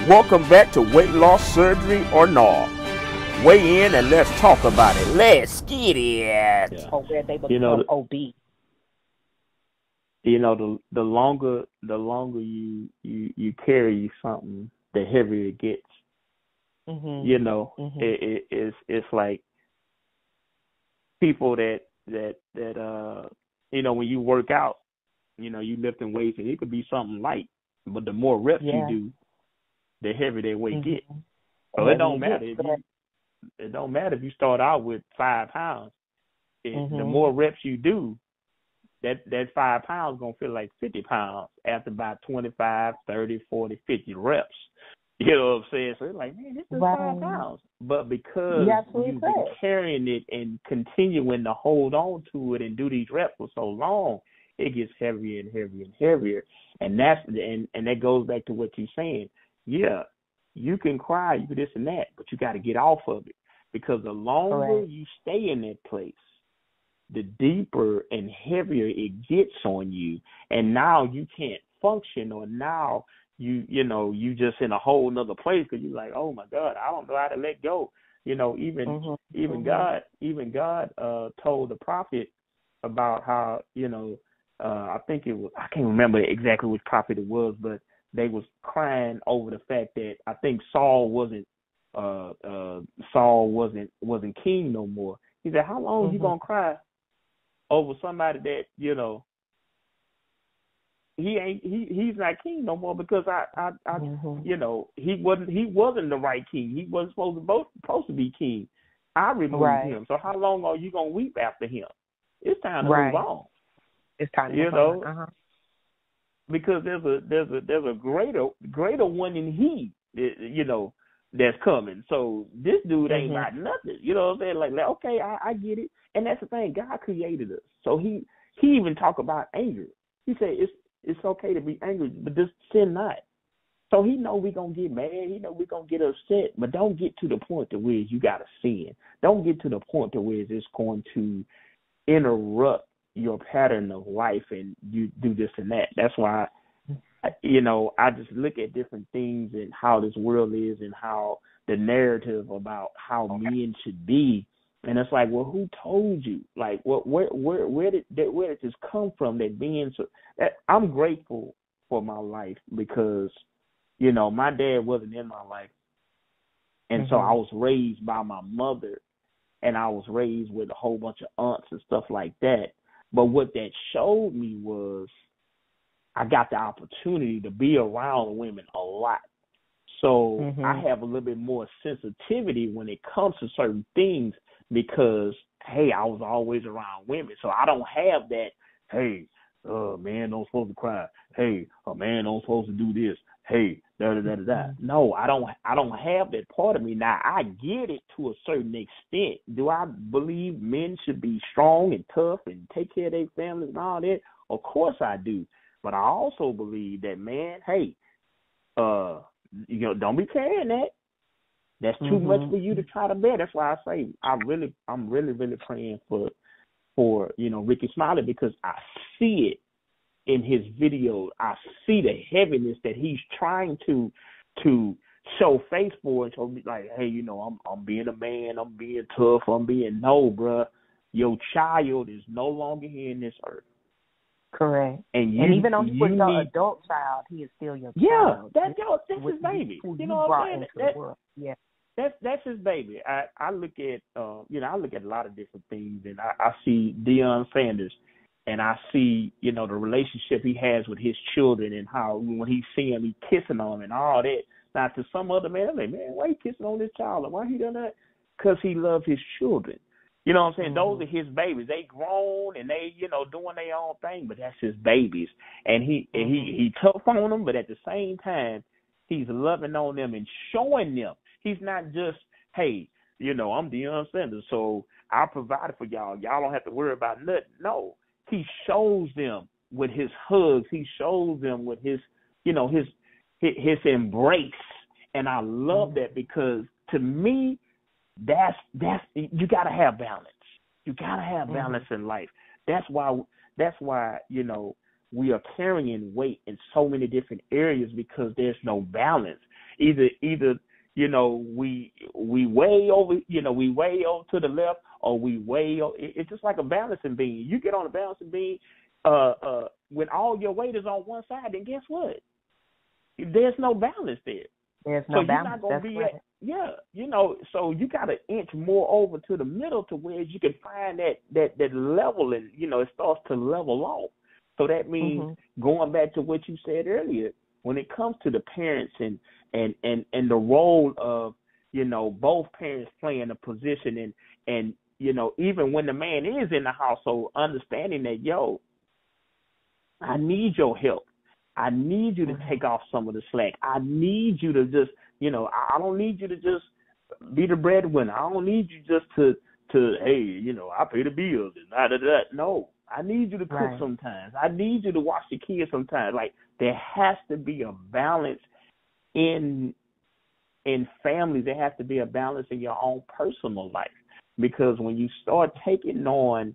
Welcome back to Weight Loss Surgery or No. Weigh in and let's talk about it. Let's get it. Yeah. Or where they become obese. The longer you carry something, the heavier it gets. Mm-hmm. It's like people that when you work out, you lifting weights, and it could be something light, but the more reps you do, the heavier that weight gets. So it don't matter if you start out with 5 pounds. The more reps you do, that 5 pounds going to feel like 50 pounds after about 25, 30, 40, 50 reps. You know what I'm saying? So it's like, man, this is 5 pounds. But because you've been carrying it and continuing to hold on to it and do these reps for so long, it gets heavier and heavier and heavier. And that goes back to what you're saying. Yeah, you can cry, you can this and that, but you got to get off of it. Because the longer you stay in that place, the deeper and heavier it gets on you. And now you can't function, or now you just in a whole nother place because you're like, oh my God, I don't know how to let go. Even God told the prophet about how, I think it was, I can't remember exactly which prophet it was, but they was crying over the fact that I think Saul wasn't king no more. He said, how long you gonna cry over somebody that he's not king no more, because he wasn't the right king. He wasn't supposed to be king. I removed him. So how long are you gonna weep after him? It's time to move on. It's time to move on. Because there's a greater one than he, that's coming. So this dude ain't about nothing. You know what I'm saying? Like okay, I get it. And that's the thing. God created us. So he even talk about anger. He said it's okay to be angry, but just sin not. So he know we gonna get mad. He know we gonna get upset, but don't get to the point to where you gotta sin. Don't get to the point to where it's going to interrupt your pattern of life and you do this and that. That's why, I just look at different things and how this world is and how the narrative about how men should be. And it's like, well, who told you? Like, where did this come from? That being so, I'm grateful for my life because, my dad wasn't in my life. And so I was raised by my mother, and I was raised with a whole bunch of aunts and stuff like that. But what that showed me was I got the opportunity to be around women a lot. So I have a little bit more sensitivity when it comes to certain things because, hey, I was always around women. So I don't have that, hey, a man don't supposed to cry. Hey, a man don't supposed to do this. Hey, da-da-da-da-da. No, I don't have that part of me. Now, I get it to a certain extent. Do I believe men should be strong and tough and take care of their families and all that? Of course I do. But I also believe that, man, hey, don't be carrying that. That's too much for you to try to bear. That's why I say I'm really praying for Ricky Smiley, because I see it in his videos. I see the heaviness that he's trying to show face for, and so be like, hey, I'm being a man, I'm being tough, no, bruh. Your child is no longer here in this earth. Correct. And even though he was your adult child, he is still your child. Yeah, that's his baby. You know what I'm saying? Yeah. That's his baby. I look at I look at a lot of different things, and I see Deion Sanders, and I see the relationship he has with his children, and how when he see him, he kissing on them and all that. Now to some other man, I'm like, man, why he kissing on this child? And why he done that? Because he loves his children. You know what I'm saying? Those are his babies. They grown and they doing their own thing, but that's his babies. And he tough on them, but at the same time, he's loving on them and showing them. He's not just, hey, I'm Deion Sanders, so I provided for y'all. Y'all don't have to worry about nothing. No, he shows them with his hugs. He shows them with his embrace. And I love that, because to me, that's you got to have balance. You got to have balance in life. That's why we are carrying weight in so many different areas, because there's no balance. Either we way over, we way over to the left, or we way over. It's just like a balancing beam. You get on a balancing beam, when all your weight is on one side, then guess what? There's no balance there. There's no balance. You're not gonna be so you got to inch more over to the middle to where you can find that level, and it starts to level off. So that means going back to what you said earlier, when it comes to the parents and the role of both parents playing a position, and even when the man is in the household, understanding that I need your help. I need you to take off some of the slack. I need you to just I don't need you to just be the breadwinner. I don't need you just to hey, I pay the bills and da. No, I need you to cook sometimes. I need you to watch the kids sometimes. Like, there has to be a balance in families. There has to be a balance in your own personal life, because when you start taking on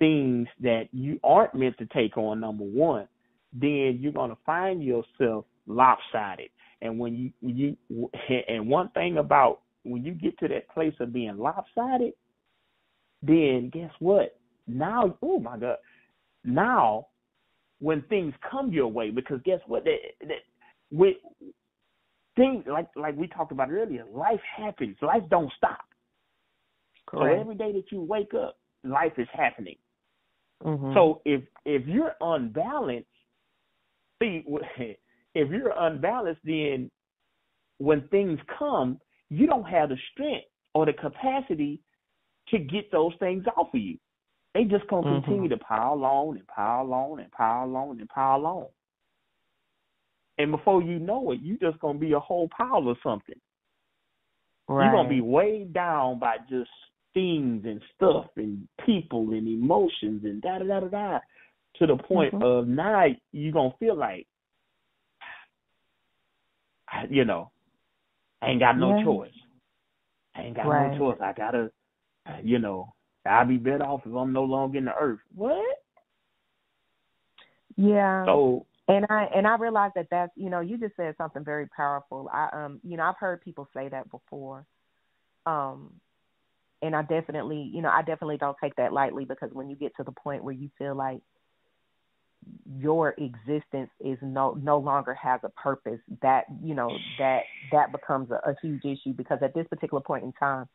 things that you aren't meant to take on, number one, then you're going to find yourself lopsided. And when you and one thing about when you get to that place of being lopsided, then guess what? Now, oh my God, now when things come your way, because guess what? With things like we talked about earlier, life happens. Life don't stop. Correct. So every day that you wake up, life is happening. Mm-hmm. So if you're unbalanced, if you're unbalanced, then when things come, you don't have the strength or the capacity to get those things off of you. They just gonna continue to pile on and pile on and pile on and pile on. And before you know it, you just gonna be a whole pile of something. Right. You're gonna be weighed down by just things and stuff and people and emotions and da to the point of now you're gonna feel like, I ain't got no choice. I ain't got no choice. I gotta, I'll be better off if I'm no longer in the earth. What? Yeah. So, and I realize that's, you just said something very powerful. I've heard people say that before. And I definitely don't take that lightly, because when you get to the point where you feel like your existence is no longer has a purpose, that becomes a huge issue, because at this particular point in time,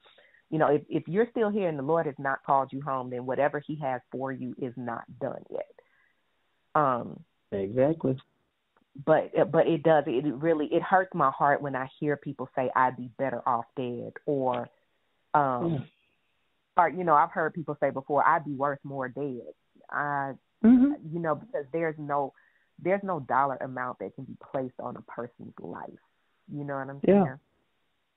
if you're still here and the Lord has not called you home, then whatever he has for you is not done yet. Exactly. But it hurts my heart when I hear people say I'd be better off dead, or I've heard people say before, I'd be worth more dead. Because there's no dollar amount that can be placed on a person's life. You know what I'm saying? Yeah.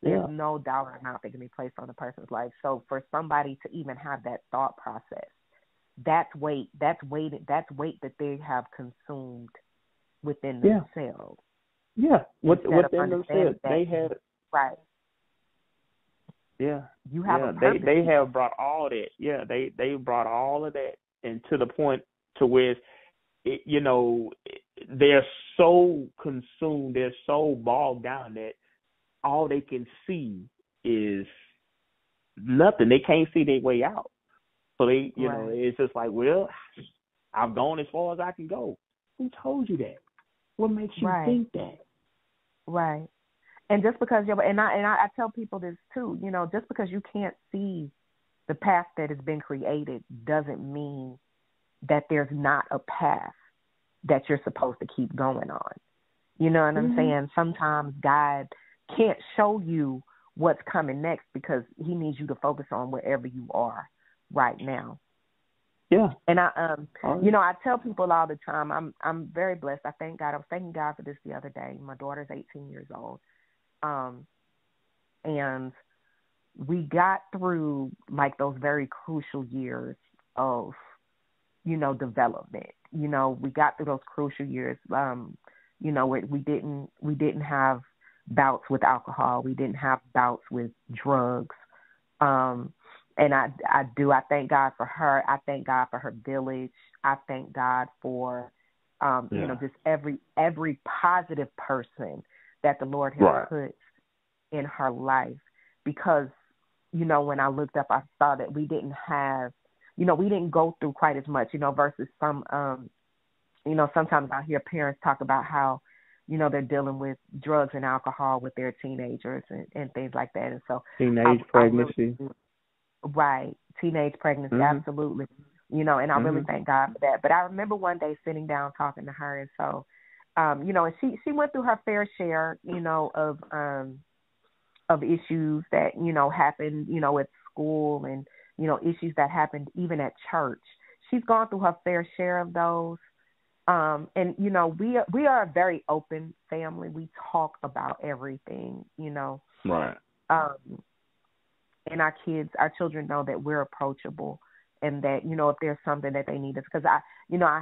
There's no dollar amount that can be placed on a person's life. So for somebody to even have that thought process, that's weight that they have consumed within themselves. Yeah. Within themselves. They have. Right. Yeah. You have a purpose. They have brought all that. Yeah, they brought all of that, and to the point to where they're so consumed, they're so bogged down that all they can see is nothing. They can't see their way out. So they, it's just like, well, I've gone as far as I can go. Who told you that? What makes you think that? Right. And just because I tell people this too, just because you can't see the path that has been created doesn't mean that there's not a path that you're supposed to keep going on. You know what I'm saying? Sometimes God can't show you what's coming next because he needs you to focus on wherever you are right now. Yeah. And I tell people all the time, I'm very blessed. I thank God. I was thanking God for this the other day. My daughter's 18 years old. And we got through like those very crucial years of, development. We got through those crucial years. We didn't have bouts with alcohol. We didn't have bouts with drugs. And I thank God for her. I thank God for her village. I thank God for, just every positive person that the Lord has put in her life. Because, you know, when I looked up, I saw that we didn't have, you know, we didn't go through quite as much, you know, versus some, you know, sometimes I hear parents talk about how, you know, they're dealing with drugs and alcohol with their teenagers and things like that. And so teenage pregnancy. Teenage pregnancy, absolutely. You know, and I really thank God for that. But I remember one day sitting down talking to her, and so, you know, and she went through her fair share, you know, of issues that, you know, happened, you know, at school, and, you know, issues that happened even at church. She's gone through her fair share of those. And, you know, we are a very open family. We talk about everything, you know. Right. And our children know that we're approachable, and that, you know, if there's something that they need us, because I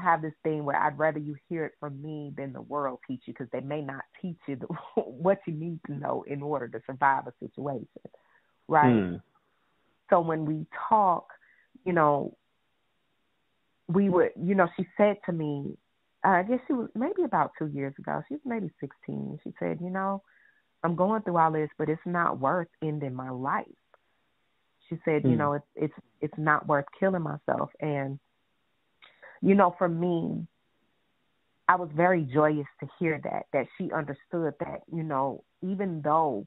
have this thing where I'd rather you hear it from me than the world teach you, because they may not teach you what you need to know in order to survive a situation, right? So when we talk, you know, we would, you know, she said to me, I guess she was maybe about 2 years ago, she was maybe 16. She said, you know, I'm going through all this, but it's not worth ending my life. She said, you know, it's not worth killing myself. And, you know, for me, I was very joyous to hear that she understood that, you know, even though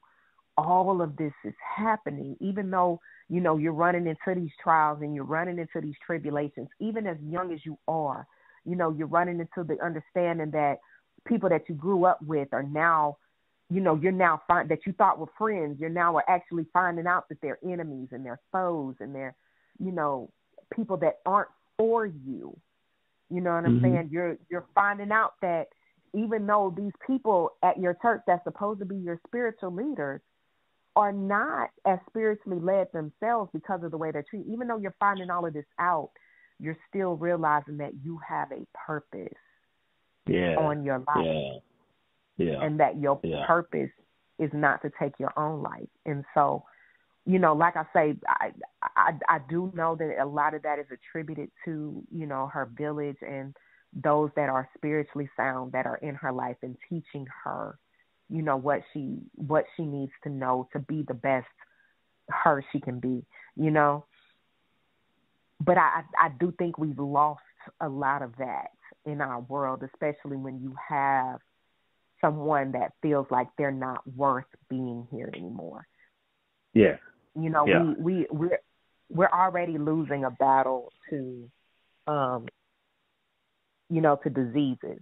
all of this is happening, even though, you know, you're running into these trials and you're running into these tribulations, even as young as you are, you know, you're running into the understanding that people that you grew up with are now, you know, you're now that you thought were friends, you're now are actually finding out that they're enemies and they're foes and they're, you know, people that aren't for you. You know what I'm saying? You're finding out that even though these people at your church that's supposed to be your spiritual leaders are not as spiritually led themselves because of the way they're treated, even though you're finding all of this out, you're still realizing that you have a purpose on your life. And that your purpose is not to take your own life. And so, you know, like I say, I do know that a lot of that is attributed to, you know, her village and those that are spiritually sound that are in her life and teaching her, you know, what she needs to know to be the best her she can be, you know. But I do think we've lost a lot of that in our world, especially when you have someone that feels like they're not worth being here anymore. Yeah. You know, we're already losing a battle to, you know, to diseases.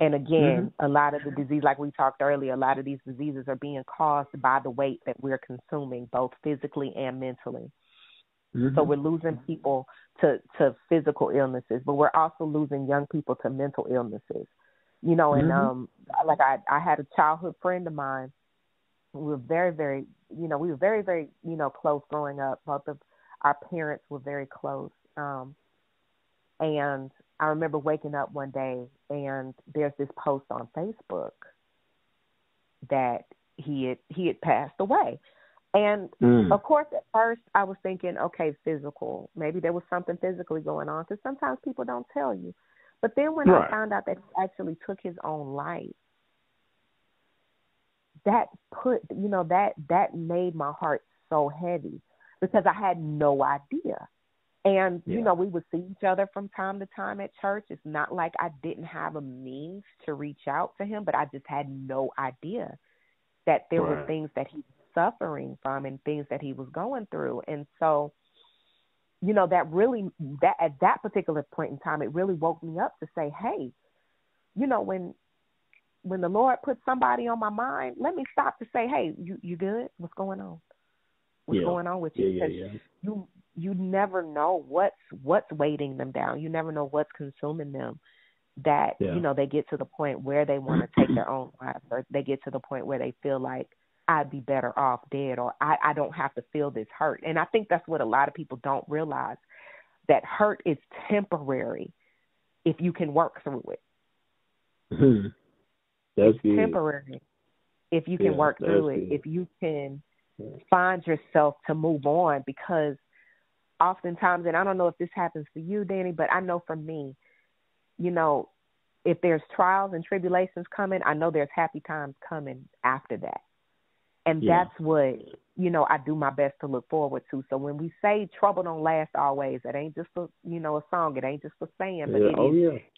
And again, a lot of the disease, like we talked earlier, a lot of these diseases are being caused by the weight that we're consuming, both physically and mentally. So we're losing people to physical illnesses, but we're also losing young people to mental illnesses. You know, and like I had a childhood friend of mine. We were very, very, you know, very, you know, close growing up. Both of our parents were very close. And I remember waking up one day and there's this post on Facebook that he had passed away. And of course, at first I was thinking, okay, physical. Maybe there was something physically going on, because sometimes people don't tell you. But then when I found out that he actually took his own life, that made my heart so heavy, because I had no idea. And, you know, we would see each other from time to time at church. It's not like I didn't have a means to reach out to him, but I just had no idea that there were things that he was suffering from and things that he was going through. And so, you know, that at that particular point in time, it really woke me up to say, hey, you know, when the Lord puts somebody on my mind, let me stop to say, hey, you good? What's going on? What's going on with you? You never know what's weighting them down. You never know what's consuming them, that, you know, they get to the point where they want to take their own lives, or they get to the point where they feel like I'd be better off dead, or I don't have to feel this hurt. And I think that's what a lot of people don't realize, that hurt is temporary if you can work through it. That's it's temporary if you can work through it, if you can find yourself to move on. Because oftentimes, and I don't know if this happens for you, Danny, but I know for me, you know, if there's trials and tribulations coming, I know there's happy times coming after that. And that's what, you know, I do my best to look forward to. So when we say trouble don't last always, it ain't just a, you know, a song. It ain't just a saying, but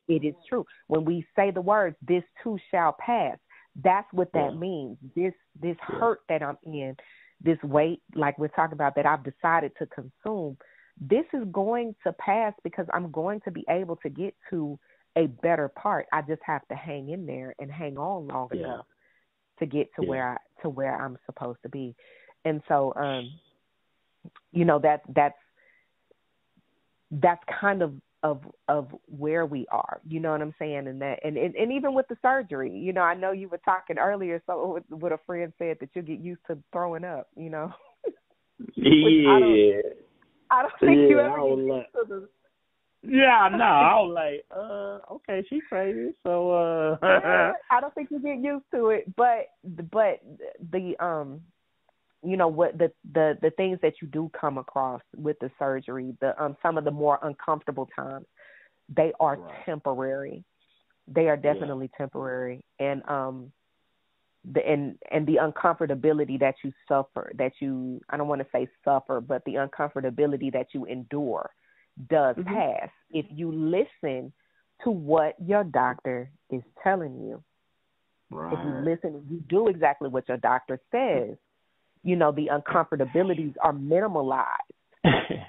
it is true. When we say the words, this too shall pass, that's what that means. This hurt that I'm in, this weight, like we're talking about, that I've decided to consume, this is going to pass because I'm going to be able to get to a better part. I just have to hang in there and hang on long enough to get to where I'm supposed to be. And so, you know, that's kind of where we are, you know what I'm saying? And that, and even with the surgery, you know, I know you were talking earlier, so what a friend said, that you get used to throwing up, you know? I don't think you ever get used to the... Yeah, no, I was like, okay, she's crazy, so I don't think you get used to it, but the you know, what the things that you do come across with the surgery, the some of the more uncomfortable times, they are temporary. They are definitely temporary, and the uncomfortability that you suffer, that you, I don't want to say suffer, but the uncomfortability that you endure does pass if you listen to what your doctor is telling you. Right. If you listen, you do exactly what your doctor says, you know, the uncomfortabilities are minimalized.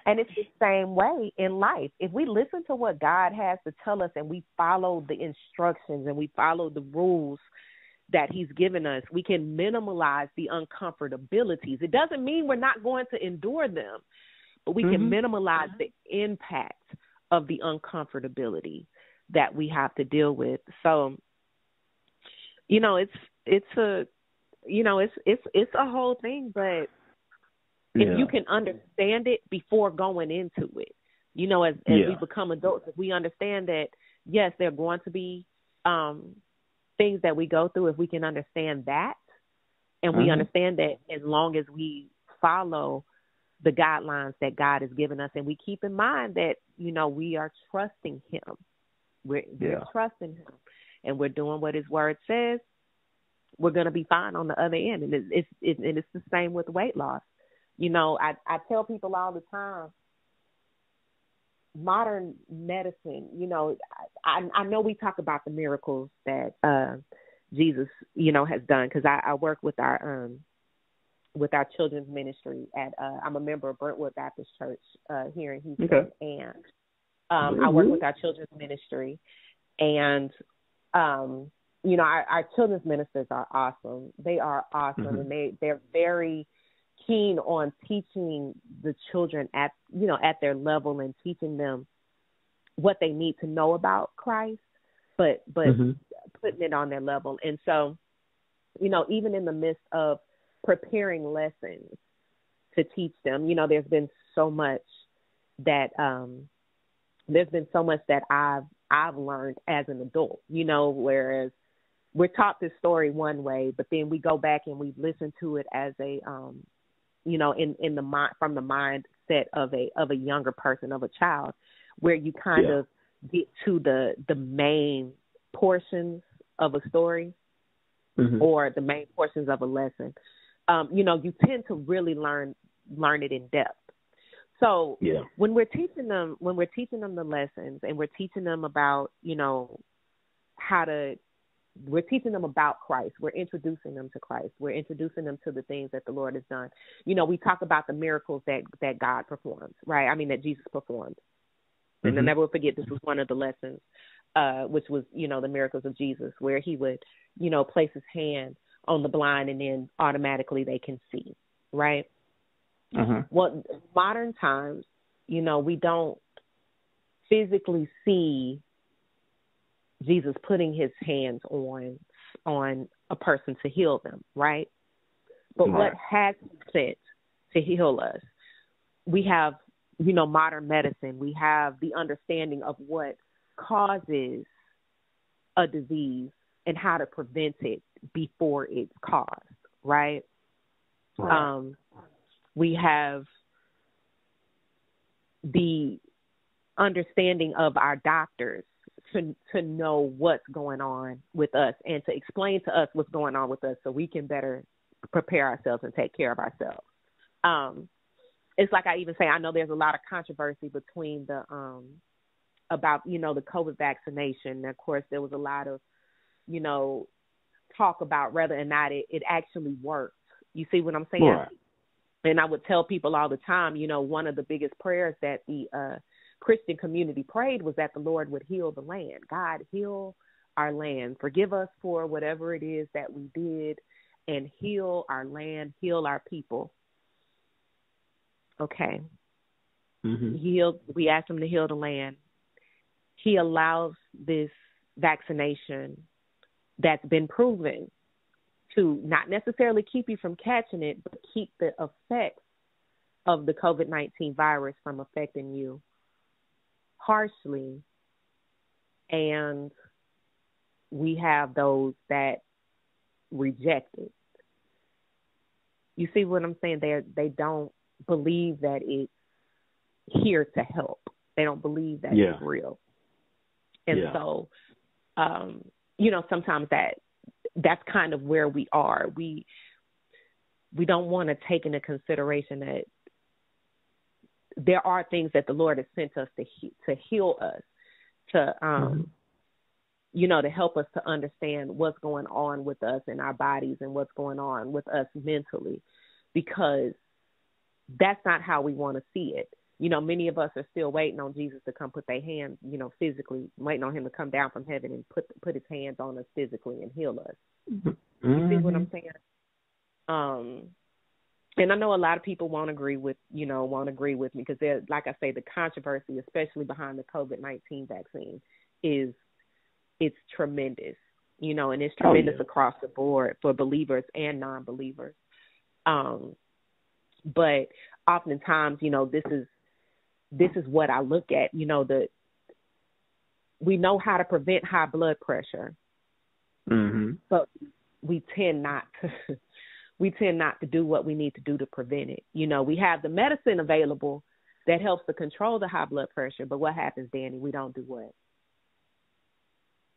And it's the same way in life. If we listen to what God has to tell us and we follow the instructions and we follow the rules that he's given us, we can minimize the uncomfortabilities. It doesn't mean we're not going to endure them, but we can minimize the impact of the uncomfortability that we have to deal with. So, you know, it's a whole thing, but if you can understand it before going into it, you know, as we become adults, if we understand that, yes, there are going to be things that we go through, if we can understand that, and we understand that as long as we follow the guidelines that God has given us, and we keep in mind that, you know, we are trusting him. We're trusting him, and we're doing what his word says, we're going to be fine on the other end. And it's the same with weight loss. You know, I tell people all the time, modern medicine, you know, I know we talk about the miracles that Jesus, you know, has done, because I work with our children's ministry at I'm a member of Brentwood Baptist Church here in Houston, and I work with our children's ministry, and you know, our children's ministers are awesome. They are awesome, and they're very keen on teaching the children at their level, and teaching them what they need to know about Christ, but putting it on their level. And so, you know, even in the midst of preparing lessons to teach them, you know, there's been so much that I've learned as an adult, you know, whereas we're taught this story one way, but then we go back and we listen to it as a, you know, in the mind, from the mindset of a younger person, of a child, where you kind of get to the main portions of a story or the main portions of a lesson. You know, you tend to really learn it in depth. So when we're teaching them the lessons, and we're teaching them about, you know, we're teaching them about Christ. We're introducing them to Christ. We're introducing them to the things that the Lord has done. You know, we talk about the miracles that God performed, right? I mean, that Jesus performed. And I'll never forget, this was one of the lessons, which was, you know, the miracles of Jesus, where he would, you know, place his hand on the blind and then automatically they can see, right? Well, modern times, you know, we don't physically see Jesus putting his hands on a person to heal them, right? But what has been sent to heal us, we have, you know, modern medicine. We have the understanding of what causes a disease and how to prevent it before it's caused, right? We have the understanding of our doctors to know what's going on with us and to explain to us what's going on with us so we can better prepare ourselves and take care of ourselves. It's like I even say, I know there's a lot of controversy between the about, the COVID vaccination. And of course, there was a lot of, talk about whether or not it actually worked. You see what I'm saying? Right. And I would tell people all the time, one of the biggest prayers that the Christian community prayed was that the Lord would heal the land. God, heal our land. Forgive us for whatever it is that we did, and heal our land, heal our people. Okay. Mm-hmm. We asked him to heal the land. He allows this vaccination that's been proven to not necessarily keep you from catching it, but keep the effects of the COVID-19 virus from affecting you harshly. And we have those that reject it. You see what I'm saying? They don't believe that it's here to help. They don't believe that it's real. And so, sometimes that's kind of where we are. We don't want to take into consideration that there are things that the Lord has sent us to heal us, to to help us to understand what's going on with us in our bodies and what's going on with us mentally, because that's not how we want to see it. Many of us are still waiting on Jesus to come put their hands, physically, waiting on him to come down from heaven and put his hands on us physically and heal us. Mm-hmm. You see what I'm saying? And I know a lot of people won't agree with me because they're, like I say, the controversy, especially behind the COVID-19 vaccine, it's tremendous, and it's tremendous across the board for believers and non-believers. But oftentimes, this is what I look at, we know how to prevent high blood pressure, but we tend not to do what we need to do to prevent it. We have the medicine available that helps to control the high blood pressure, but what happens, Danny? We don't do what?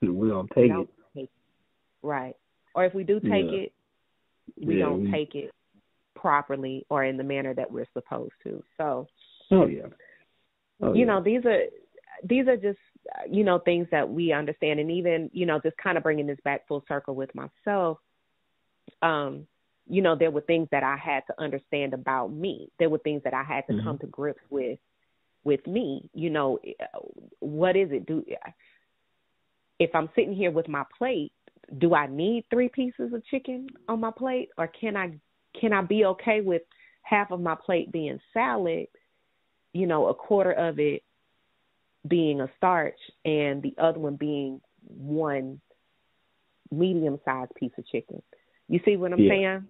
We don't take it. Right. Or if we do take it, we don't take it properly or in the manner that we're supposed to. So, these are just, things that we understand. And even, just kind of bringing this back full circle with myself, there were things that I had to understand about me. There were things that I had to come to grips with me. What is it? If I'm sitting here with my plate, do I need 3 pieces of chicken on my plate, or can I be okay with half of my plate being salad, a quarter of it being a starch, and the other one being one medium-sized piece of chicken? You see what I'm saying?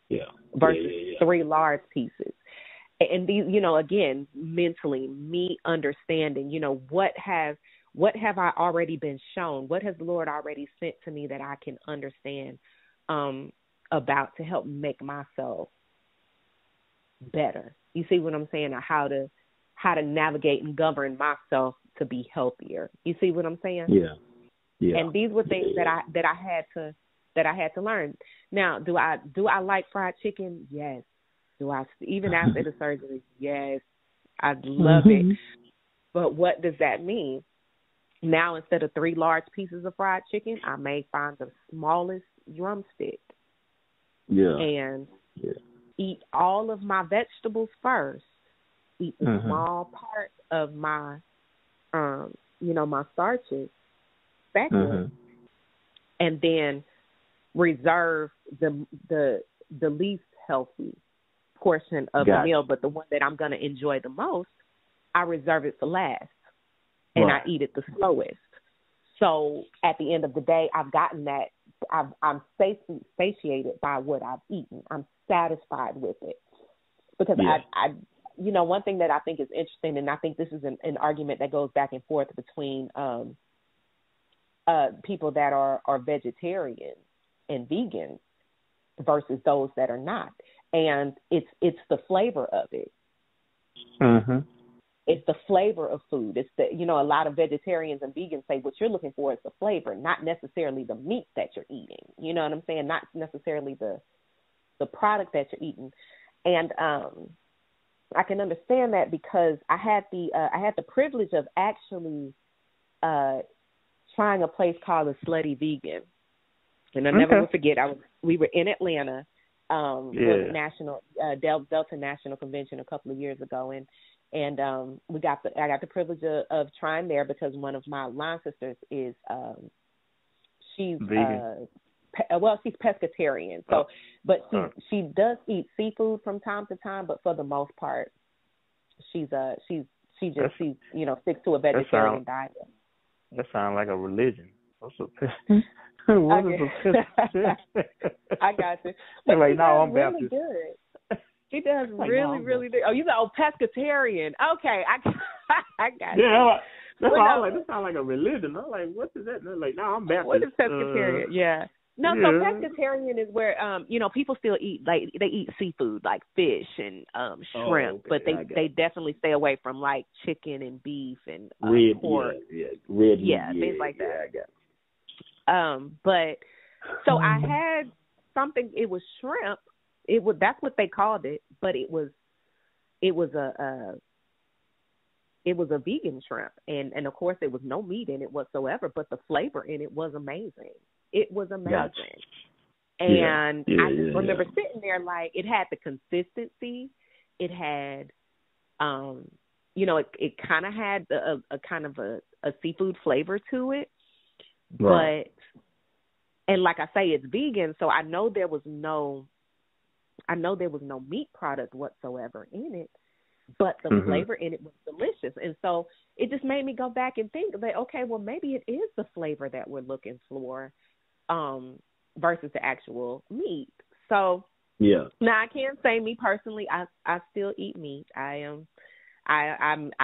Yeah. Versus 3 large pieces. And these, again, mentally, me understanding, what have I already been shown? What has the Lord already sent to me that I can understand about to help make myself better? You see what I'm saying? Or how to navigate and govern myself to be healthier. You see what I'm saying? Yeah. And these were things that I had to learn. Now, do I like fried chicken? Yes. Do I, even after the surgery? Yes. I love it. But what does that mean? Now, instead of 3 large pieces of fried chicken, I may find the smallest drumstick. And eat all of my vegetables first. Eat a small part of my, my starches second, and then reserve the least healthy portion of the meal, but the one that I'm going to enjoy the most, I reserve it for last, and I eat it the slowest. So at the end of the day, I've gotten that. I'm satiated by what I've eaten. I'm satisfied with it. Because I one thing that I think is interesting, and I think this is an argument that goes back and forth between people that are vegetarians and vegans versus those that are not. And it's the flavor of it. It's the flavor of food. It's the, a lot of vegetarians and vegans say what you're looking for is the flavor, not necessarily the meat that you're eating. You know what I'm saying? Not necessarily the product that you're eating. And I can understand that because I had the privilege of actually trying a place called the Slutty Vegan. And I never will forget, we were in Atlanta for the national Delta National Convention a couple of years ago, and I got the privilege of trying there because one of my line sisters is she's vegan. She's pescatarian, so but she does eat seafood from time to time, but for the most part, she sticks to a vegetarian diet. That sounds like a religion. What is a pescatarian? I got you. But like, no, I'm really Baptist. Good. She does really good. Oh, you said pescatarian. Okay, I got you. Yeah, that sounds like a religion. I'm like, what is that? And they're like, no, I'm Baptist. What is pescatarian? Yeah. No, so pescatarian is where people still eat, like they eat seafood like fish and shrimp, but they definitely stay away from like chicken and beef and red pork. Red things like that. Yeah, I got it. But so I had something. It was shrimp. That's what they called it, but it was a vegan shrimp, and of course there was no meat in it whatsoever, but the flavor in it was amazing. It was amazing. Gotcha. And I remember sitting there like it had the consistency. It had, it kind of had a kind of a seafood flavor to it. Right. But, and like I say, it's vegan, so I know there was no meat product whatsoever in it, but the flavor in it was delicious. And so it just made me go back and think that, okay, well, maybe it is the flavor that we're looking for versus the actual meat. So now I can't say me personally, I still eat meat. I haven't,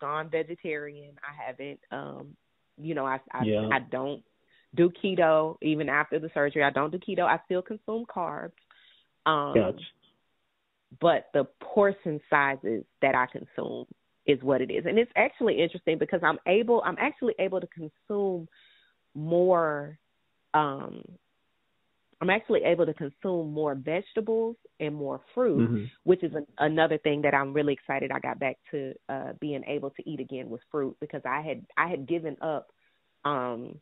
gone vegetarian. I haven't, I don't do keto even after the surgery. I don't do keto. I still consume carbs. Gotcha. But the portion sizes that I consume is what it is. And it's actually interesting because I'm actually able to consume more vegetables and more fruit, which is another thing that I'm really excited I got back to being able to eat again with fruit, because I had given up all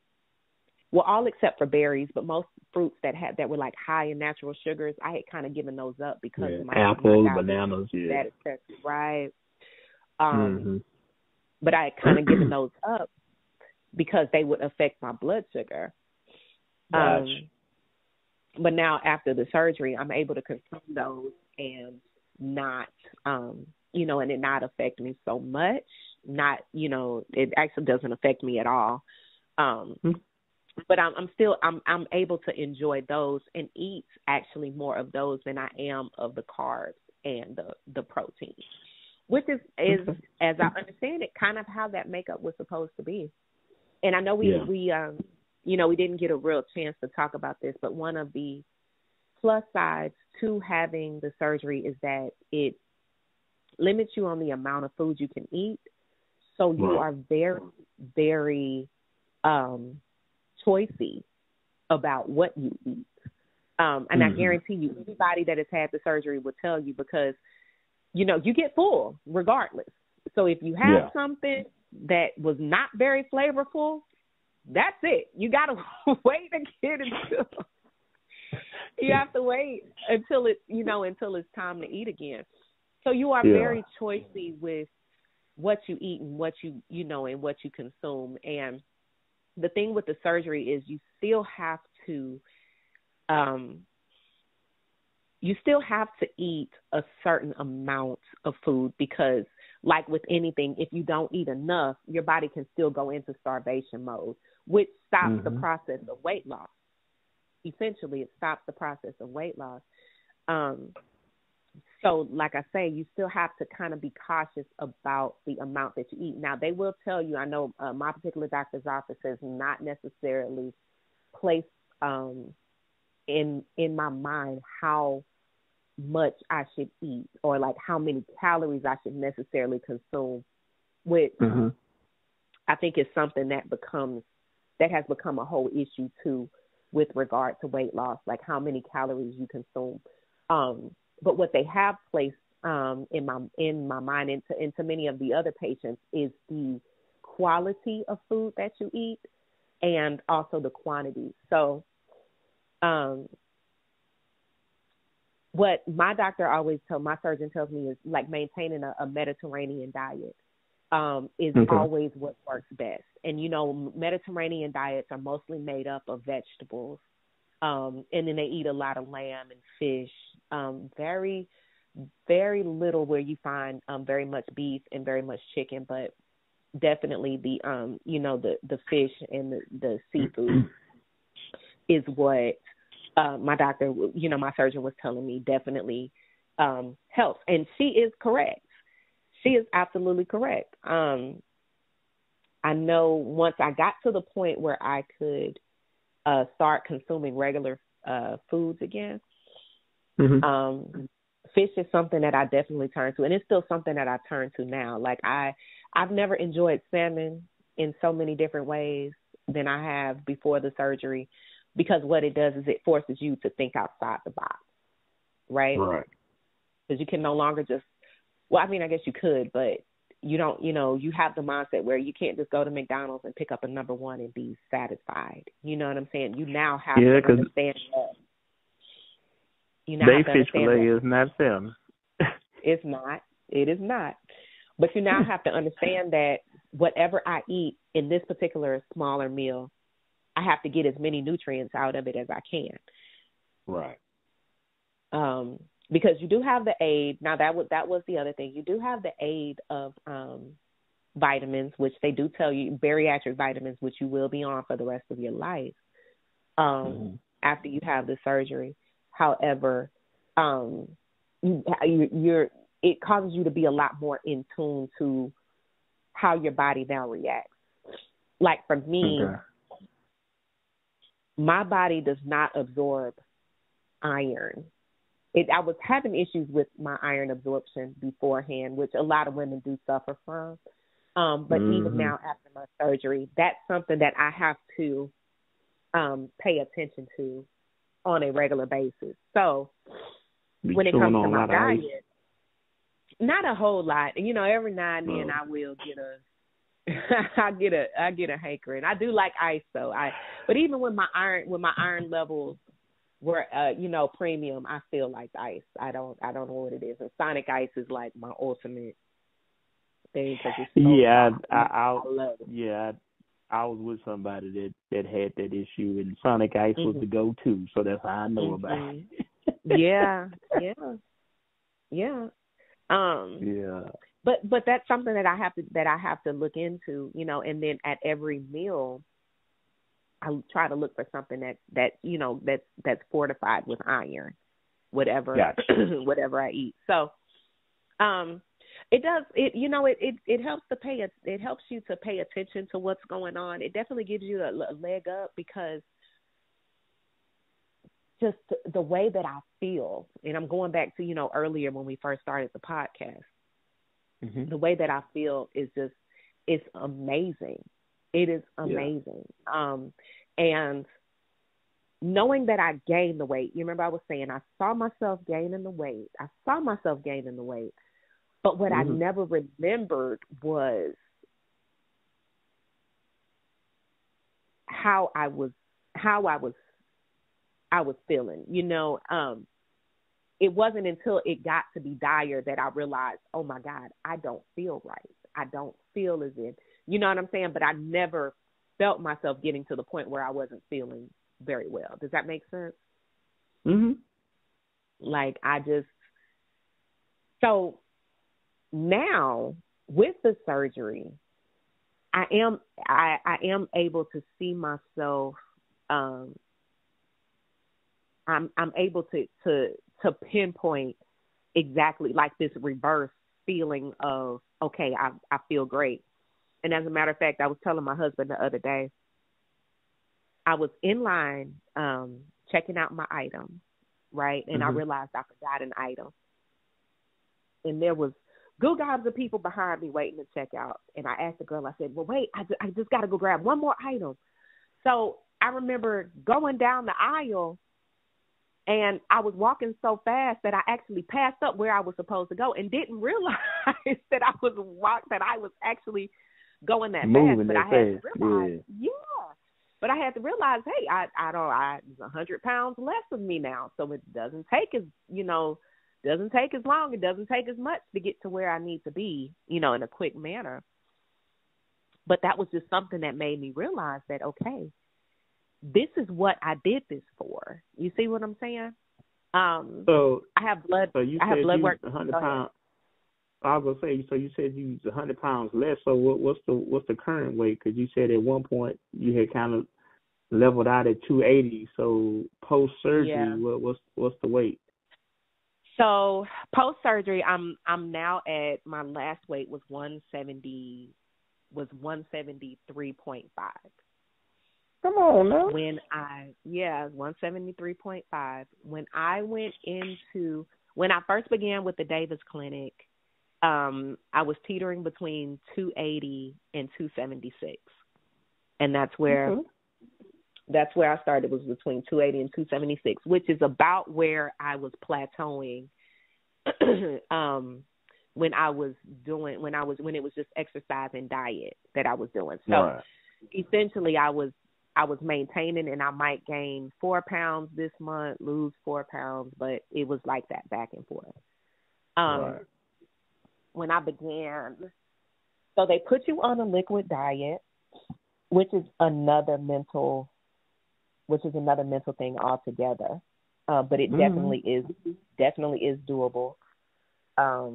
except for berries, but most fruits that were like high in natural sugars, I had kind of given those up because my apples, bananas, right. But I had kind of given those up because they would affect my blood sugar. But now after the surgery, I'm able to consume those and not, and it not affect me so much. Not, it actually doesn't affect me at all. But I'm able to enjoy those and eat actually more of those than I am of the carbs and the protein, which is as I understand it, kind of how that makeup was supposed to be. And I know we didn't get a real chance to talk about this, but one of the plus sides to having the surgery is that it limits you on the amount of food you can eat. So you are very, very choicey about what you eat. And I guarantee you, anybody that has had the surgery will tell you, because, you get full regardless. So if you have something that was not very flavorful, that's it. You got to wait again you have to wait until it's time to eat again. So you are very choicey with what you eat and what you and what you consume. And the thing with the surgery is you still have to eat a certain amount of food, because like with anything, if you don't eat enough, your body can still go into starvation mode, which stops the process of weight loss. Essentially, it stops the process of weight loss. So like I say, you still have to kind of be cautious about the amount that you eat. Now, they will tell you, I know my particular doctor's office says not necessarily place in my mind how much I should eat or like how many calories I should necessarily consume, which I think is something that has become a whole issue too with regard to weight loss, like how many calories you consume. But what they have placed in my mind into many of the other patients is the quality of food that you eat and also the quantity. So what my surgeon tells me is like maintaining a Mediterranean diet is always what works best. And, you know, Mediterranean diets are mostly made up of vegetables. And then they eat a lot of lamb and fish, very, very little where you find very much beef and very much chicken, but definitely the fish and the seafood is what my doctor, my surgeon was telling me definitely helps. And she is correct. She is absolutely correct. I know once I got to the point where I could start consuming regular foods again, fish is something that I definitely turn to, and it's still something that I turn to now. Like I've never enjoyed salmon in so many different ways than I have before the surgery, because what it does is it forces you to think outside the box, right? Right. Because you can no longer I guess you could, but you don't, you have the mindset where you can't just go to McDonald's and pick up a number one and be satisfied. You know what I'm saying? You now have to understand that. They fish fillet is not salmon. It's not. It is not. But you now have to understand that whatever I eat in this particular smaller meal, I have to get as many nutrients out of it as I can. Right. Because you do have the aid. Now that was the other thing. You do have the aid of vitamins, which they do tell you, bariatric vitamins, which you will be on for the rest of your life after you have the surgery. However, it causes you to be a lot more in tune to how your body now reacts. Like for me, my body does not absorb iron. I was having issues with my iron absorption beforehand, which a lot of women do suffer from. But even now after my surgery, that's something that I have to pay attention to on a regular basis. So when it comes to my diet, not a whole lot. Every now and then I will get I get a hankering. I do like ice though. But even with my iron levels were premium, I still like ice. I don't know what it is. And Sonic Ice is like my ultimate thing because it's so I love it. Yeah, I was with somebody that had that issue, and Sonic Ice was the go-to, so that's how I know about it. Yeah. But that's something that I have to look into, and then at every meal, I try to look for something that's fortified with iron, whatever whatever I eat. So, it does it helps you to pay attention to what's going on. It definitely gives you a leg up because just the way that I feel, and I'm going back to earlier when we first started the podcast. The way that I feel is it's amazing. It is amazing. And knowing that I gained the weight, you remember I was saying I saw myself gaining the weight. But what I never remembered was how I was feeling. It wasn't until it got to be dire that I realized, oh my God, I don't feel right. I don't feel as if, you know what I'm saying? But I never felt myself getting to the point where I wasn't feeling very well. Does that make sense? Like so now with the surgery, I am able to see myself. I'm able to pinpoint exactly like this reverse feeling of, okay, I feel great. And as a matter of fact, I was telling my husband the other day, I was in line checking out my item, right? And I realized I forgot an item. And there was good gobs of people behind me waiting to check out. And I asked the girl, I said, well, wait, I just got to go grab one more item. So I remember going down the aisle, and I was walking so fast that I actually passed up where I was supposed to go and didn't realize that I was actually going that fast. But I had to realize, but I had to realize, hey, it's 100 pounds less of me now, so it doesn't take as long, it doesn't take as much to get to where I need to be, in a quick manner. But that was just something that made me realize that, okay, this is what I did this for. You see what I'm saying? So I have blood. So you I have blood work. 100 pounds. I was gonna say. So you said you used 100 pounds less. So what's the current weight? Because you said at one point you had kind of leveled out at 280. So post surgery, what's the weight? So post surgery, I'm now at, my last weight was 173.5. Come on now. 173.5. When I first began with the Davis Clinic, I was teetering between 280 and 276. And that's where I started, was between 280 and 276, which is about where I was plateauing when it was just exercise and diet that I was doing. So essentially I was maintaining, and I might gain 4 pounds this month, lose 4 pounds, but it was like that back and forth. When I began, so they put you on a liquid diet, which is another mental thing altogether. But it definitely is doable. But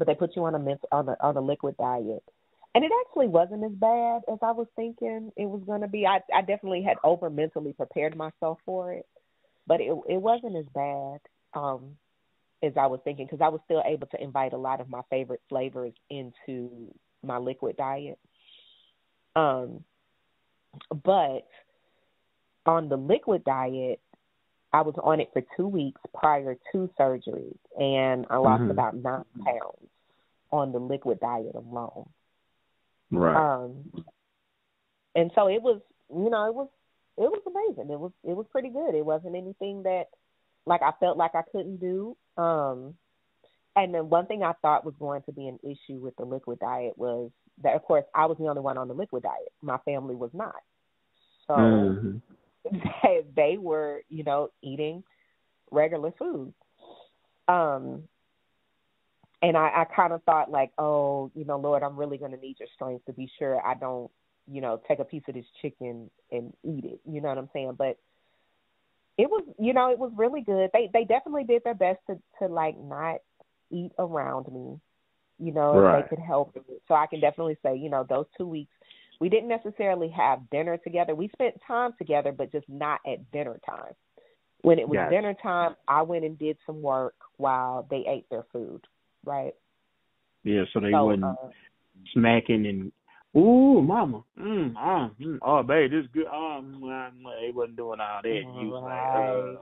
they put you on a liquid diet. And it actually wasn't as bad as I was thinking it was going to be. I definitely had mentally prepared myself for it, but it wasn't as bad as I was thinking, because I was still able to invite a lot of my favorite flavors into my liquid diet. But on the liquid diet, I was on it for 2 weeks prior to surgery, and I lost about 9 pounds on the liquid diet alone. Right. And so it was amazing. It was pretty good. It wasn't anything that I felt like I couldn't do. And then one thing I thought was going to be an issue with the liquid diet was that, of course, I was the only one on the liquid diet. My family was not. So they were, eating regular food. And I kind of thought Lord, I'm really going to need your strength to be sure I don't, take a piece of this chicken and eat it. You know what I'm saying? But it was, it was really good. They definitely did their best to not eat around me, if they could help it. So I can definitely say, those 2 weeks, we didn't necessarily have dinner together. We spent time together, but just not at dinner time. When it was dinner time, I went and did some work while they ate their food. Right. Yeah, so they wasn't smacking and, ooh, mama, oh, babe, this is good. They wasn't doing all that. You was like,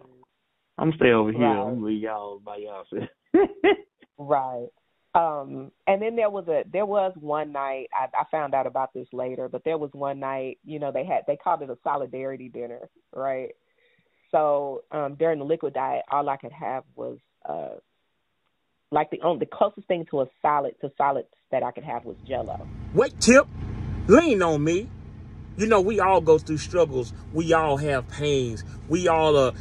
I'm stay over here. I'm gonna leave y'all by yourself. Right. And then there was one night, I found out about this later, but there was one night, they called it a solidarity dinner, right? So during the liquid diet, all I could have was the closest thing to solids that I could have was Jell-O. Wait, Tip, lean on me. We all go through struggles. We all have pains. We all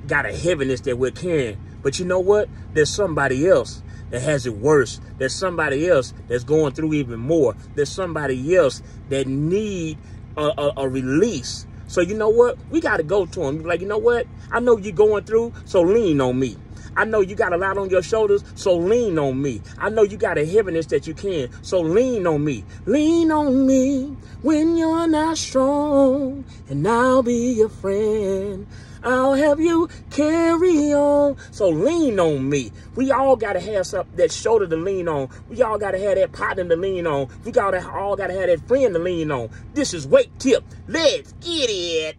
got a heaviness that we're carrying. But you know what? There's somebody else that has it worse. There's somebody else that's going through even more. There's somebody else that need a release. So you know what? We got to go to them. Like, you know what? I know you're going through, so lean on me. I know you got a lot on your shoulders, so lean on me. I know you got a heaviness that you can, so lean on me. Lean on me when you're not strong, and I'll be your friend. I'll have you carry on. So lean on me. We all got to have that shoulder to lean on. We all got to have that partner to lean on. We all got to have that friend to lean on. This is Weight Tip. Let's get it.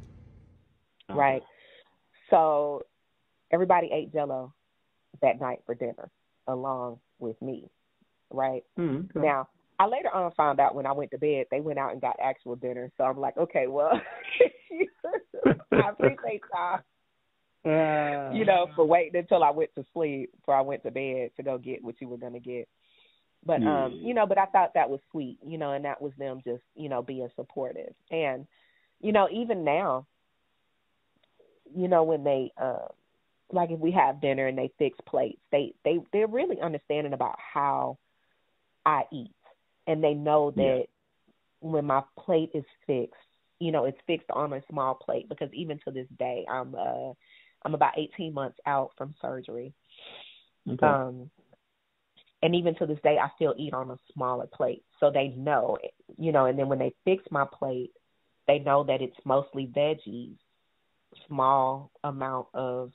Right. So everybody ate Jell-O that night for dinner along with me, right? Mm-hmm. Now, I later on found out when I went to bed, they went out and got actual dinner. So I'm like, okay, well, I appreciate y'all, for waiting until I went to sleep before I went to bed to go get what you were going to get. But, but I thought that was sweet, and that was them just, being supportive. And, even now, when they, like if we have dinner and they fix plates, they're really understanding about how I eat. And they know that when my plate is fixed, it's fixed on a small plate, because even to this day, I'm about 18 months out from surgery. Okay. And even to this day, I still eat on a smaller plate. So they know, and then when they fix my plate, they know that it's mostly veggies, small amount of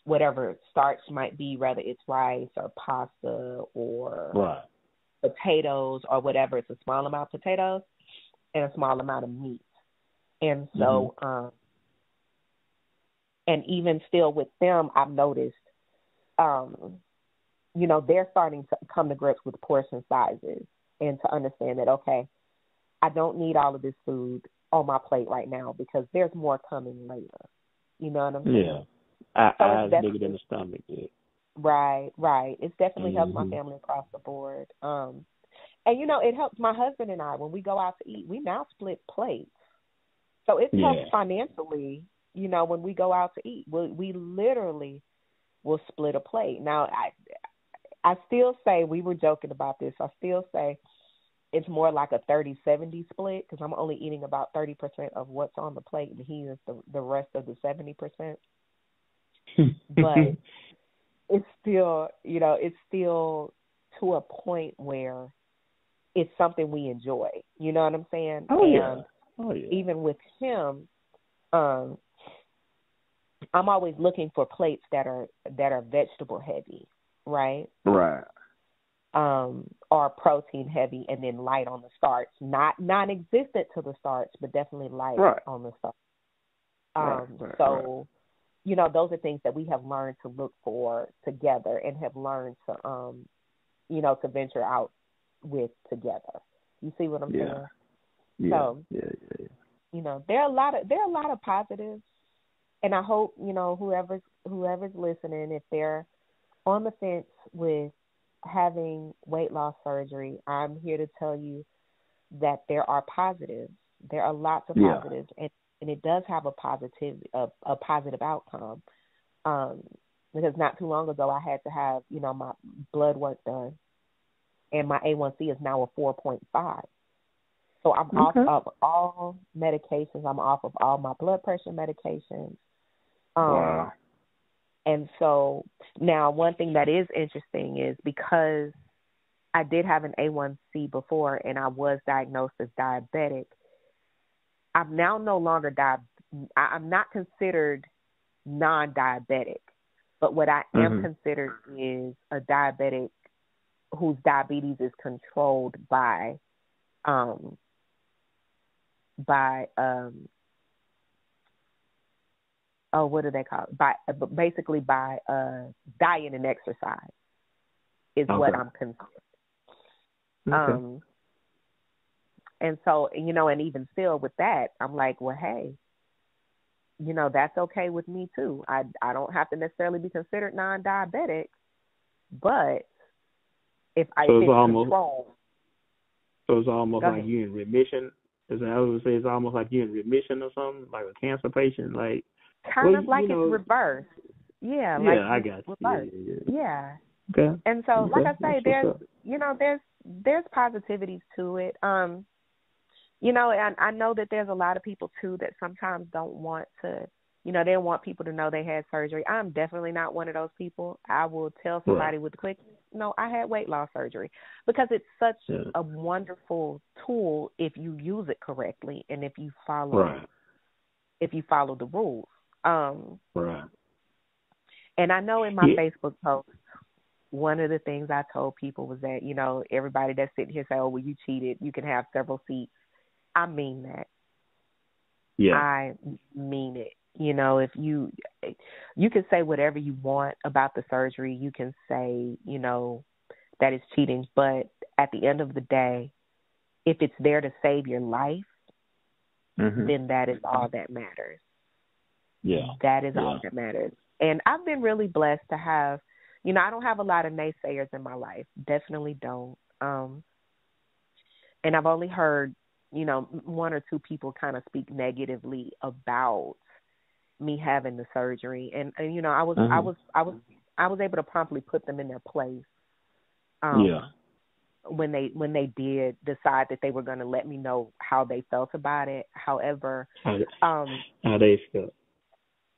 whatever starch might be, whether it's rice or pasta or potatoes or whatever. It's a small amount of potatoes and a small amount of meat. And so, and even still with them, I've noticed, they're starting to come to grips with portion sizes and to understand that, okay, I don't need all of this food on my plate right now because there's more coming later. You know what I'm saying? Yeah. Eyes bigger than the stomach. Yeah. Right. It's definitely helped my family across the board. And, it helps my husband and I when we go out to eat. We now split plates. So it helps financially, when we go out to eat. We literally will split a plate. Now, I still say, we were joking about this, I still say it's more like a 30-70 split, because I'm only eating about 30% of what's on the plate, and he is the rest of the 70%. But it's still, it's still to a point where it's something we enjoy. You know what I'm saying? Oh, yeah. Even with him, I'm always looking for plates that are vegetable heavy, right? Right. Or protein heavy, and then light on the starch. Not non-existent to the starch, but definitely light on the starch. So, those are things that we have learned to look for together and have learned to, to venture out with together. You see what I'm saying? Yeah. So, there are a lot of positives, and I hope, whoever's listening, if they're on the fence with having weight loss surgery, I'm here to tell you that there are positives. There are lots of positives, and it does have a positive outcome. Because not too long ago, I had to have, my blood work done, and my A1C is now a 4.5. So I'm off of all medications. I'm off of all my blood pressure medications. Wow. And so now one thing that is interesting is, because I did have an A1C before and I was diagnosed as diabetic, I'm now no longer I'm not considered non-diabetic, but what I am considered is a diabetic whose diabetes is controlled by what do they call it? Basically by diet and exercise is what I'm considered. And so, and even still with that, I'm like, well, hey, that's okay with me too. I don't have to necessarily be considered non-diabetic, but if I control. So it's almost like you're in remission. As I would say, it's almost like you're in remission or something, like a cancer patient, like. Kind of like it's reversed. Yeah, like I got you. Reversed. Yeah. Okay. And so, like I say, there's positivities to it. And I know that there's a lot of people too that sometimes don't want to, they don't want people to know they had surgery. I'm definitely not one of those people. I will tell somebody with quick, no, I had weight loss surgery, because it's such a wonderful tool if you use it correctly and if you follow the rules. And I know in my Facebook post, one of the things I told people was that, everybody that's sitting here say, oh, well, you cheated, you can have several seats. I mean that. Yeah. I mean it. If you can say whatever you want about the surgery, you can say, that it's cheating, but at the end of the day, if it's there to save your life, then that is all that matters. Yeah. That is all that matters. And I've been really blessed to have, I don't have a lot of naysayers in my life. Definitely don't. And I've only heard, one or two people kind of speak negatively about me having the surgery. And I was able to promptly put them in their place. When they did decide that they were going to let me know how they felt about it. However, how they felt.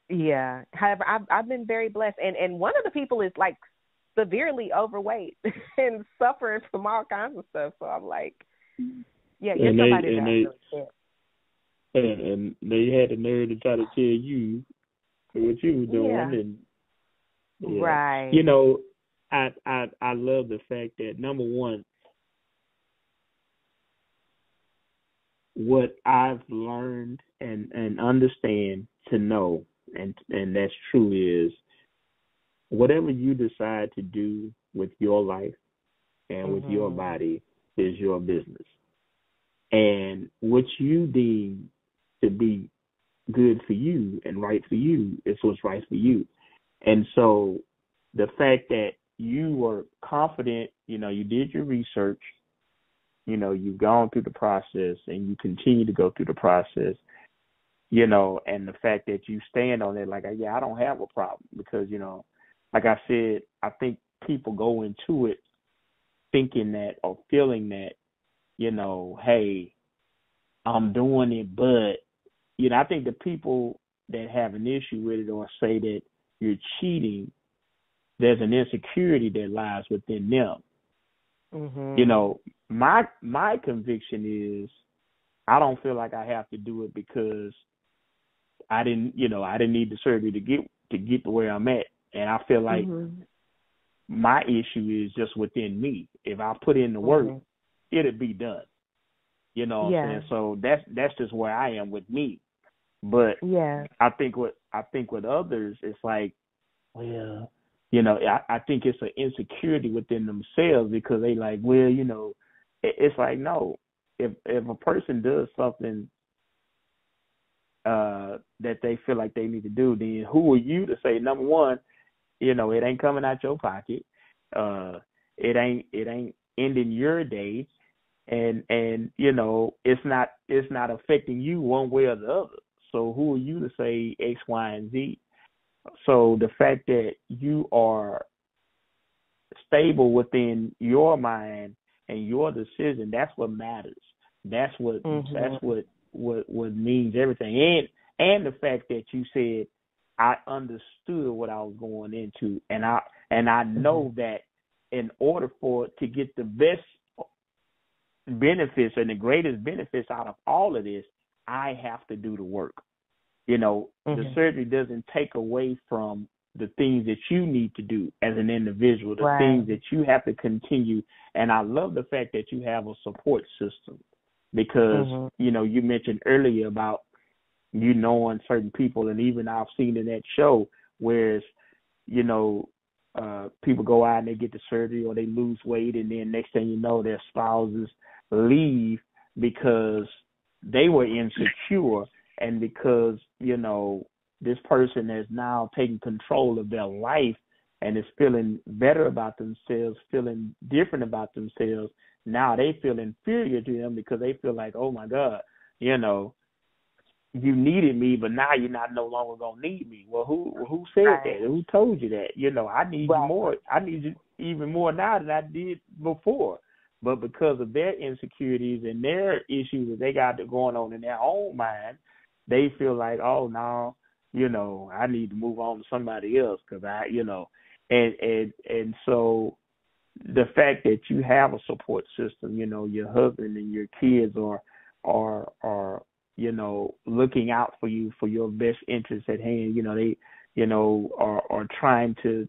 Yeah. However, I've been very blessed, and one of the people is like severely overweight and suffering from all kinds of stuff. So I'm like, yeah, you're somebody that I really care. And they had the nerve to try to tell you what you were doing, and right. I love the fact that, number one, what I've learned and understand to know, and that's true, is whatever you decide to do with your life and with your body is your business. And what you deem to be good for you and right for you is what's right for you. And so the fact that you were confident, you did your research, you've gone through the process and you continue to go through the process, and the fact that you stand on it like, I don't have a problem, because, like I said, I think people go into it thinking that or feeling that, hey, I'm doing it, but, I think the people that have an issue with it or say that you're cheating, there's an insecurity that lies within them. My conviction is I don't feel like I have to do it because I didn't need the surgery to get to where I'm at. And I feel like my issue is just within me. If I put in the work, it'll be done. What I'm saying? So that's just where I am with me. But I think with others, it's like, well, I think it's an insecurity within themselves, because they like, well, it's like, no, if a person does something that they feel like they need to do, then who are you to say, number one, it ain't coming out your pocket, it ain't ending your day, and it's not affecting you one way or the other. So who are you to say X, Y, and Z? So the fact that you are stable within your mind and your decision, that's what matters. That's what what means everything. And the fact that you said, I understood what I was going into, and I know that in order for it to get the best benefits and the greatest benefits out of all of this, I have to do the work. The surgery doesn't take away from the things that you need to do as an individual, the things that you have to continue. And I love the fact that you have a support system, because, you mentioned earlier about knowing certain people, and even I've seen in that show, whereas, people go out and they get the surgery or they lose weight, and then next thing you know, their spouses leave because they were insecure, and because, this person has now taken control of their life and is feeling better about themselves, feeling different about themselves. Now they feel inferior to them because they feel like, oh my God, you needed me, but now you're not no longer gonna need me. Well, who said that? Who told you that? I need you more. I need you even more now than I did before. But because of their insecurities and their issues that they got going on in their own mind, they feel like, oh no, I need to move on to somebody else, because and so the fact that you have a support system, your husband and your kids are looking out for you for your best interests at hand. They are trying to,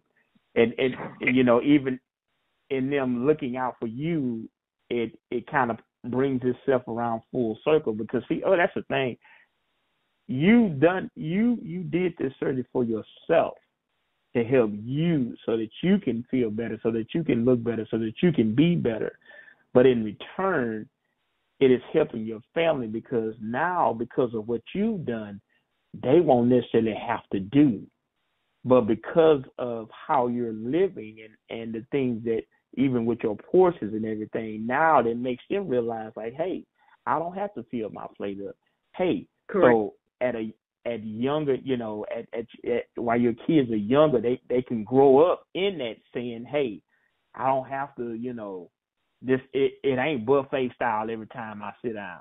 and even in them looking out for you, it kind of brings itself around full circle, because that's the thing. you did this surgery for yourself to help you so that you can feel better, so that you can look better, so that you can be better. But in return, it is helping your family because now, because of what you've done, they won't necessarily have to do. But because of how you're living and the things that, even with your portions and everything, now that makes them realize, like, hey, I don't have to fill my plate up. Hey, Correct. So at younger, while your kids are younger, they can grow up in that saying, hey, I don't have to, it ain't buffet style every time I sit down.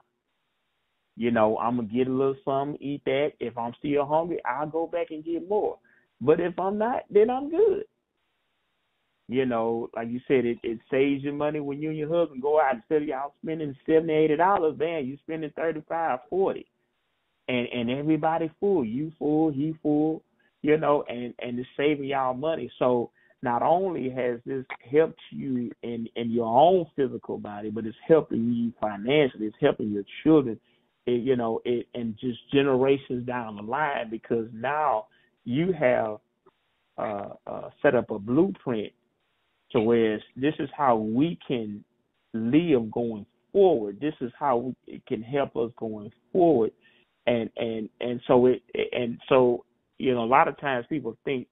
I'm going to get a little something, eat that. If I'm still hungry, I'll go back and get more. But if I'm not, then I'm good. Like you said, it saves you money when you and your husband go out. Instead of y'all spending $70, $80, man, you spending $35, $40. And everybody full. You full, he full, and it's saving y'all money. So not only has this helped you in your own physical body, but it's helping you financially. It's helping your children, and just generations down the line, because now you have set up a blueprint to where this is how we can live going forward. This is how it can help us going forward. And so a lot of times people think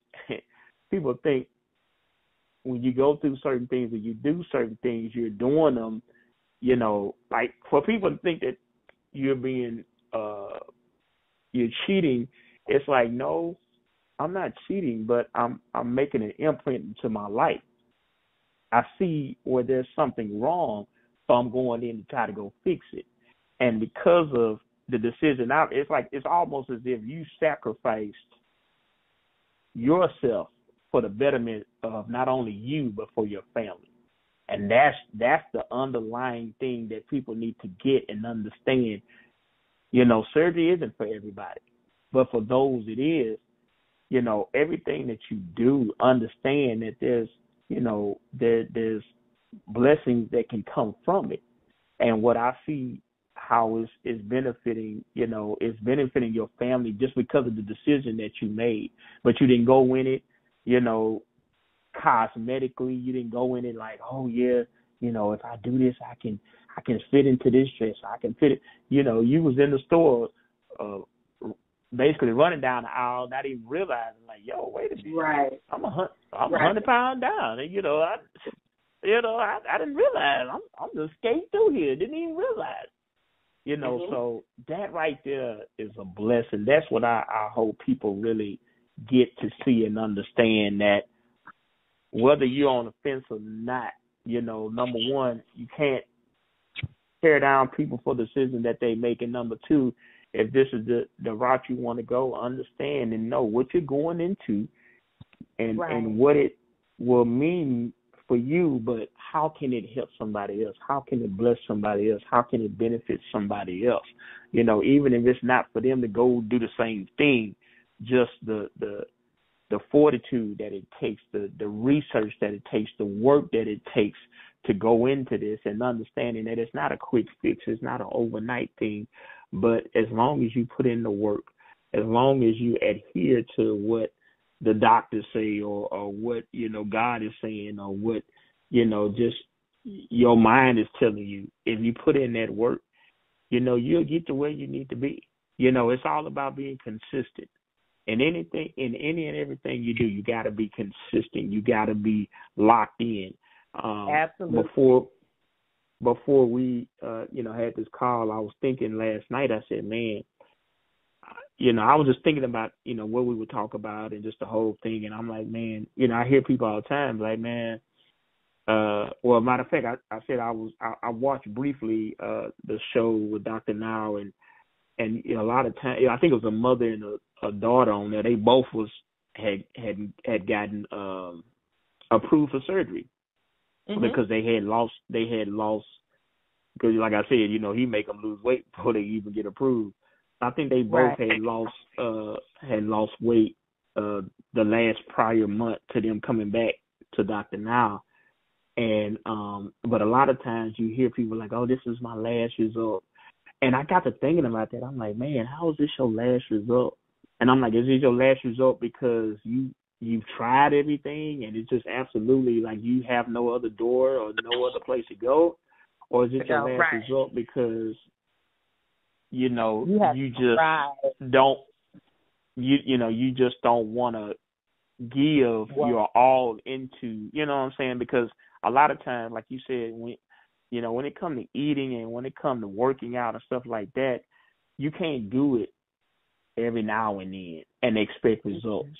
when you go through certain things or you do certain things, you're doing them, like for people to think that you're being you're cheating. It's like, no, I'm not cheating, but I'm making an imprint into my life. I see where there's something wrong, so I'm going in to try to go fix it. And because of the decision out, it's almost as if you sacrificed yourself for the betterment of not only you but for your family. And that's the underlying thing that people need to get and understand. Surgery isn't for everybody, but for those it is. Everything that you do, understand that there's there's blessings that can come from it. And what I see how it's benefiting, it's benefiting your family just because of the decision that you made. But you didn't go in it, cosmetically. You didn't go in it like, oh yeah, if I do this, I can fit into this dress. I can fit it. You was in the store, basically running down the aisle, not even realizing, like, yo, wait a minute, right? I'm 100 pounds down, and I didn't realize I'm just skating through here. Didn't even realize. So that right there is a blessing. That's what I hope people really get to see and understand, that whether you're on the fence or not, number one, you can't tear down people for decisions that they make. And number two, if this is the route you want to go, understand and know what you're going into and what it will mean for you, but how can it help somebody else? How can it bless somebody else? How can it benefit somebody else? Even if it's not for them to go do the same thing, just the fortitude that it takes, the research that it takes, the work that it takes to go into this, and understanding that it's not a quick fix, it's not an overnight thing, but as long as you put in the work, as long as you adhere to what the doctors say or what, God is saying, or what, just your mind is telling you, if you put in that work, you'll get to where you need to be. It's all about being consistent. In anything, in any and everything you do, you got to be consistent. You got to be locked in. Absolutely. Before we, had this call, I was thinking last night, I said, man, I was just thinking about, what we would talk about and just the whole thing. And I'm like, man, I hear people all the time like, man, well, matter of fact, I said I watched briefly the show with Dr. Now, and a lot of time, I think it was a mother and a daughter on there. They both had gotten approved for surgery because they had lost because, like I said, he make them lose weight before they even get approved. I think they both had lost weight the last prior month to them coming back to Dr. Now. And but a lot of times you hear people like, oh, this is my last result. And I got to thinking about that. I'm like, man, how is this your last result? And I'm like, is this your last result because you've tried everything and it's just absolutely like you have no other door or no other place to go? Or is it your last result because, you just don't, you just don't want to give your all into, you know what I'm saying? Because a lot of times, like you said, when it comes to eating and when it comes to working out and stuff like that, you can't do it every now and then and expect results.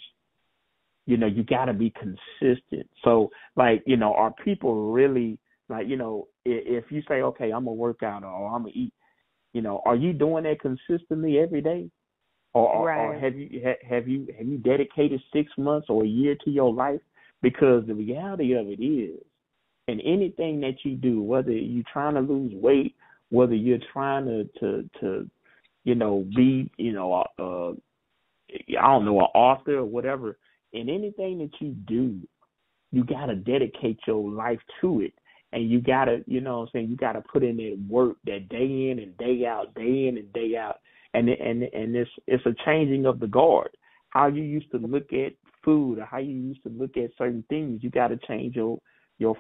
You got to be consistent. So, like, are people really, like, if you say, okay, I'm going to work out or I'm going to eat, are you doing that consistently every day? Or have you dedicated 6 months or a year to your life? Because the reality of it is, in anything that you do, whether you're trying to lose weight, whether you're trying to be, I don't know, an author or whatever, in anything that you do, you got to dedicate your life to it. And you got to, you got to put in that work, that day in and day out, day in and day out. And it's a changing of the guard. How you used to look at food or how you used to look at certain things, you got to change your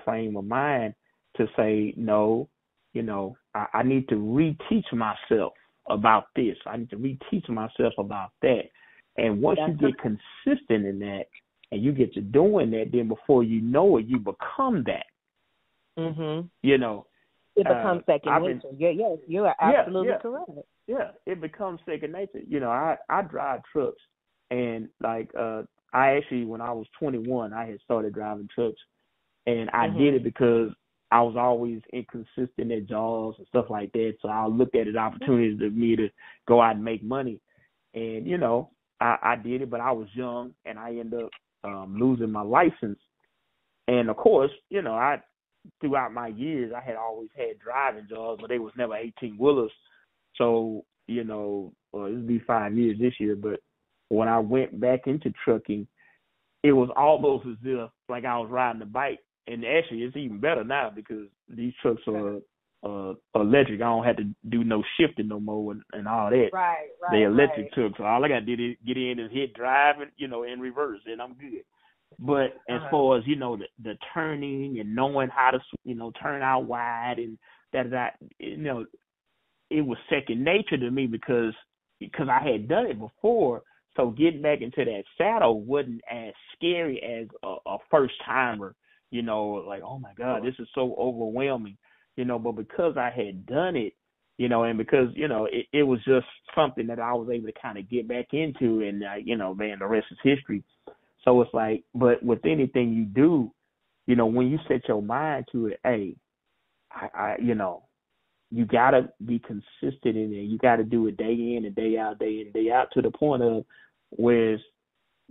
frame of mind to say, no, I need to reteach myself about this. I need to reteach myself about that. And once you get consistent in that and you get to doing that, then before you know it, you become that. Mm-hmm. It becomes second nature. Yes, you are absolutely correct. Yeah, it becomes second nature. I drive trucks, and like I actually, when I was 21, I had started driving trucks, and I did it because I was always inconsistent at jobs and stuff like that. So I looked at it opportunities for me to go out and make money, and I did it, but I was young, and I ended up losing my license, and of course, throughout my years, I had always had driving jobs, but they was never 18-wheelers. So, it'll be 5 years this year. But when I went back into trucking, it was almost as if like I was riding a bike. And actually, it's even better now because these trucks are electric. I don't have to do no shifting no more and all that. Right. They're electric trucks. So all I got to do is get in and hit drive and, in reverse, and I'm good. But as far as, the turning and knowing how to, turn out wide and that, it was second nature to me because I had done it before. So getting back into that saddle wasn't as scary as a first timer, like, oh my God, this is so overwhelming, but because I had done it, and because, it was just something that I was able to kind of get back into and, man, the rest is history. So it's like, but with anything you do, when you set your mind to it, hey, you got to be consistent in it. You got to do it day in and day out to the point of where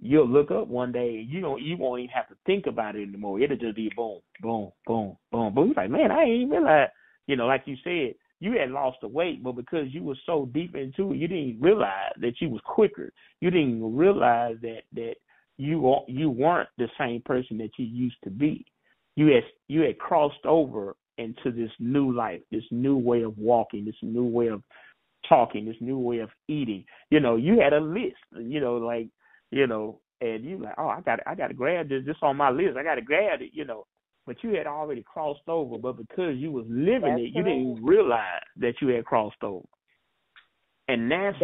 you'll look up one day and you won't even have to think about it anymore. It'll just be boom, boom, boom, boom, boom. You're like, man, I ain't even realize, like you said, you had lost the weight, but because you were so deep into it, you didn't realize that you was quicker. You didn't even realize that you weren't the same person that you used to be. You had crossed over into this new life, this new way of walking, this new way of talking, this new way of eating. You had a list, and you like, oh, I got to grab this on my list. I got to grab it, But you had already crossed over, but because you was living it, you didn't even realize that you had crossed over. And that's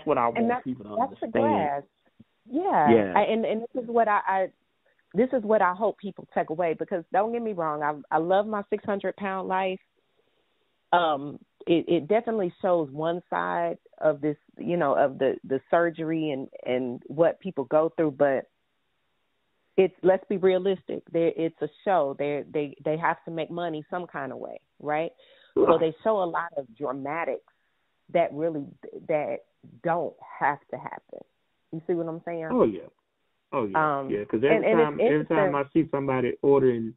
what I want people to understand. Yeah. And this is what this is what I hope people take away, because don't get me wrong, I love my 600-pound life. It definitely shows one side of this, of the surgery and what people go through, but let's be realistic. It's a show. They have to make money some kind of way, right? So they show a lot of dramatics that don't have to happen. You see what I'm saying? Oh yeah. Because every time I see somebody ordering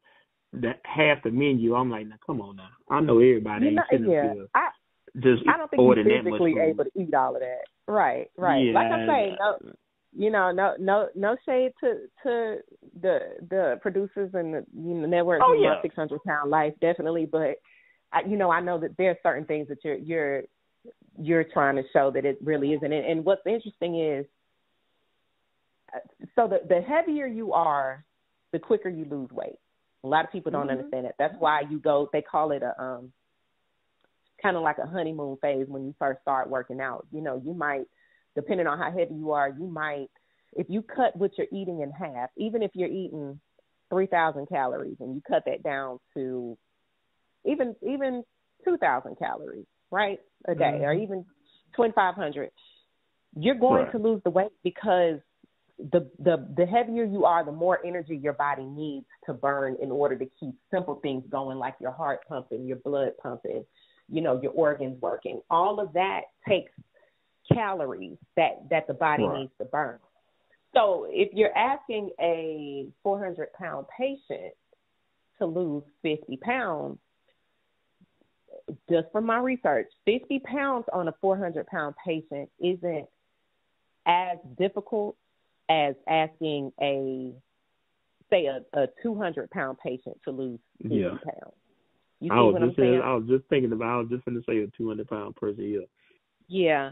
that half the menu, I'm like, now come on now. I know everybody ain't sitting there just I don't think ordering you're physically that much able to eat all of that. Right. Yeah, like I say, no shade to the producers and the network of my 600-pound life, definitely, but I know that there are certain things that you're trying to show that it really isn't. And what's interesting is, so the heavier you are, the quicker you lose weight. A lot of people don't understand that. That's why they call it a kind of like a honeymoon phase when you first start working out. You might, depending on how heavy you are, if you cut what you're eating in half, even if you're eating 3,000 calories and you cut that down to even 2,000 calories, right, a day, or even 2,500, you're going to lose the weight because the heavier you are, the more energy your body needs to burn in order to keep simple things going, like your heart pumping, your blood pumping, your organs working. All of that takes calories that the body needs to burn. So if you're asking a 400-pound patient to lose 50 pounds, just from my research, 50 pounds on a 400-pound patient isn't as difficult as asking a 200-pound patient to lose 50 pounds. You see what I'm saying? I was just thinking about, I was just going to say a 200-pound person, Yeah.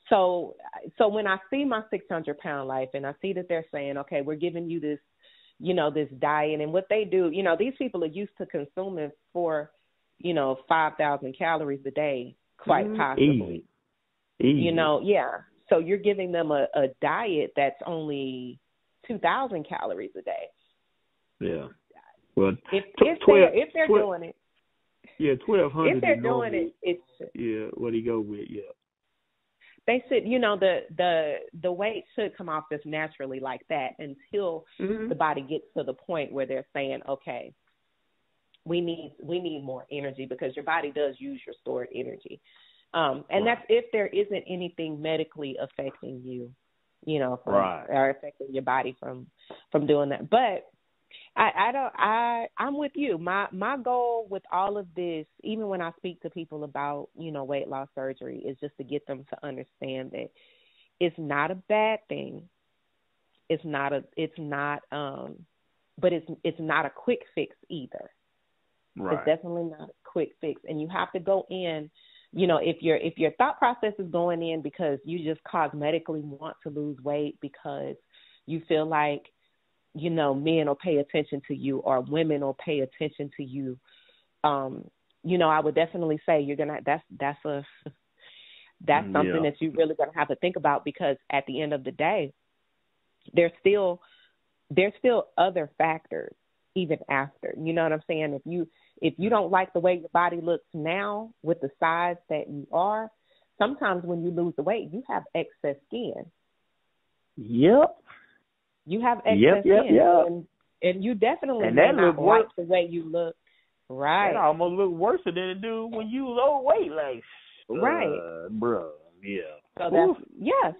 So when I see my 600-pound life and I see that they're saying, okay, we're giving you this, this diet, and what they do, these people are used to consuming 5,000 calories a day, quite possibly. Easy. So you're giving them a diet that's only 2,000 calories a day. Yeah. Well, if they're doing it. Yeah, 1,200. If they're doing it, it's what do you go with? Yeah. They said, the weight should come off just naturally like that until the body gets to the point where they're saying, okay, we need more energy, because your body does use your stored energy. And that's if there isn't anything medically affecting you, or affecting your body from doing that. But I'm with you. My goal with all of this, even when I speak to people about, weight loss surgery, is just to get them to understand that it's not a bad thing. It's not a quick fix either. Right. It's definitely not a quick fix. And you have to go in, if your thought process is going in because you just cosmetically want to lose weight because you feel like, men will pay attention to you or women will pay attention to you, I would definitely say that's something that you really gonna have to think about, because at the end of the day, there's still other factors even after. You know what I'm saying? If you don't like the way your body looks now with the size that you are, sometimes when you lose the weight, you have excess skin. Yep. You have excess skin, and you definitely may not like the way you look. Right. That almost look worse than it do when you was overweight, like, bro. Yeah.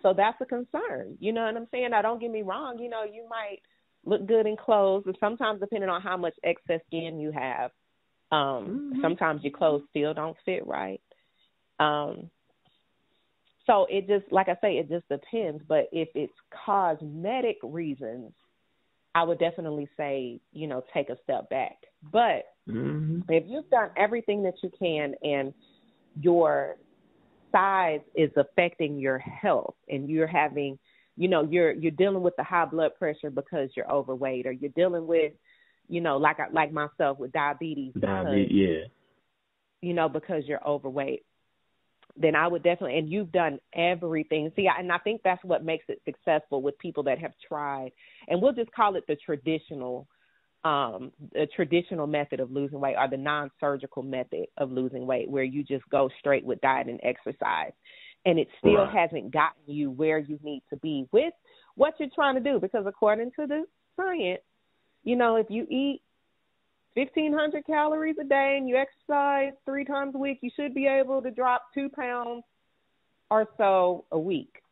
So that's a concern. You know what I'm saying? Now, don't get me wrong. You might look good in clothes, and sometimes depending on how much excess skin you have, sometimes your clothes still don't fit right. So it just, like I say, it just depends. But if it's cosmetic reasons, I would definitely say, take a step back. But if you've done everything that you can and your size is affecting your health, and you're having, you're dealing with the high blood pressure because you're overweight, or you're dealing with, like myself with diabetes because you're overweight, then I would definitely, and you've done everything. See, and I think that's what makes it successful with people that have tried, and we'll just call it the traditional method of losing weight, or the non-surgical method of losing weight, where you just go straight with diet and exercise, and it still hasn't gotten you where you need to be with what you're trying to do. Because according to the science, if you eat 1,500 calories a day and you exercise 3 times a week, you should be able to drop 2 pounds or so a week.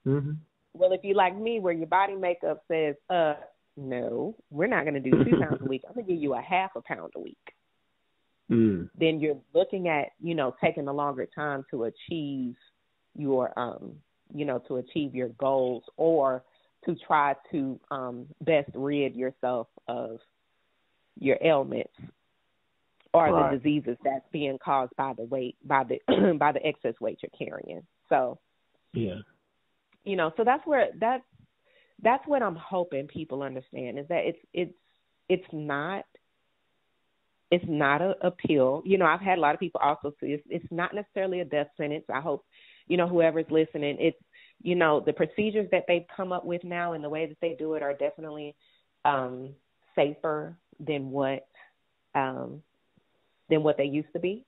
Well, if you like me, where your body makeup says, no, we're not going to do 2 pounds a week, I'm going to give you a half a pound a week. Then you're looking at, taking a longer time to achieve your, to achieve your goals, or to try to best rid yourself of your ailments. or the diseases that's being caused by the weight, by the by the excess weight you're carrying. So, you know, so that's what I'm hoping people understand, is that it's not a pill. You know, I've had a lot of people also say it's not necessarily a death sentence. I hope, you know, whoever's listening, it's, you know, the procedures that they've come up with now and the way that they do it are definitely safer than what they used to be.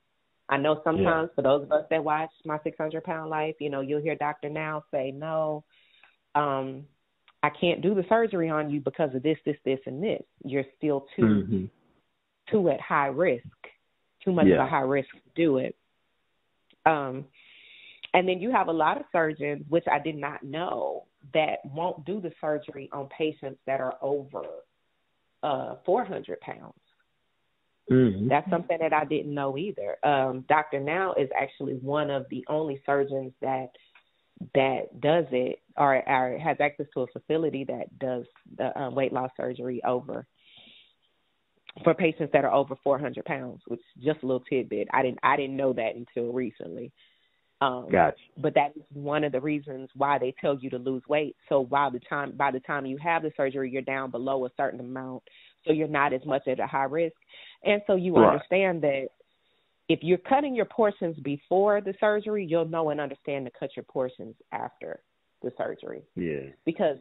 I know sometimes for those of us that watch My 600-Pound Life, you know, you'll hear Dr. Now say, no, I can't do the surgery on you because of this, and this. You're still too at high risk, too much of a high risk to do it. And then you have a lot of surgeons, which I did not know, that won't do the surgery on patients that are over 400 pounds. That's something that I didn't know either. Dr. Now is actually one of the only surgeons that does it, or has access to a facility that does the weight loss surgery for patients that are over 400 pounds, which is just a little tidbit. I didn't know that until recently. Gotcha. But that is one of the reasons why they tell you to lose weight. So by the time you have the surgery, you're down below a certain amount, so you're not as much at a high risk. And so you understand that if you're cutting your portions before the surgery, you'll know and understand to cut your portions after the surgery. Yeah. Because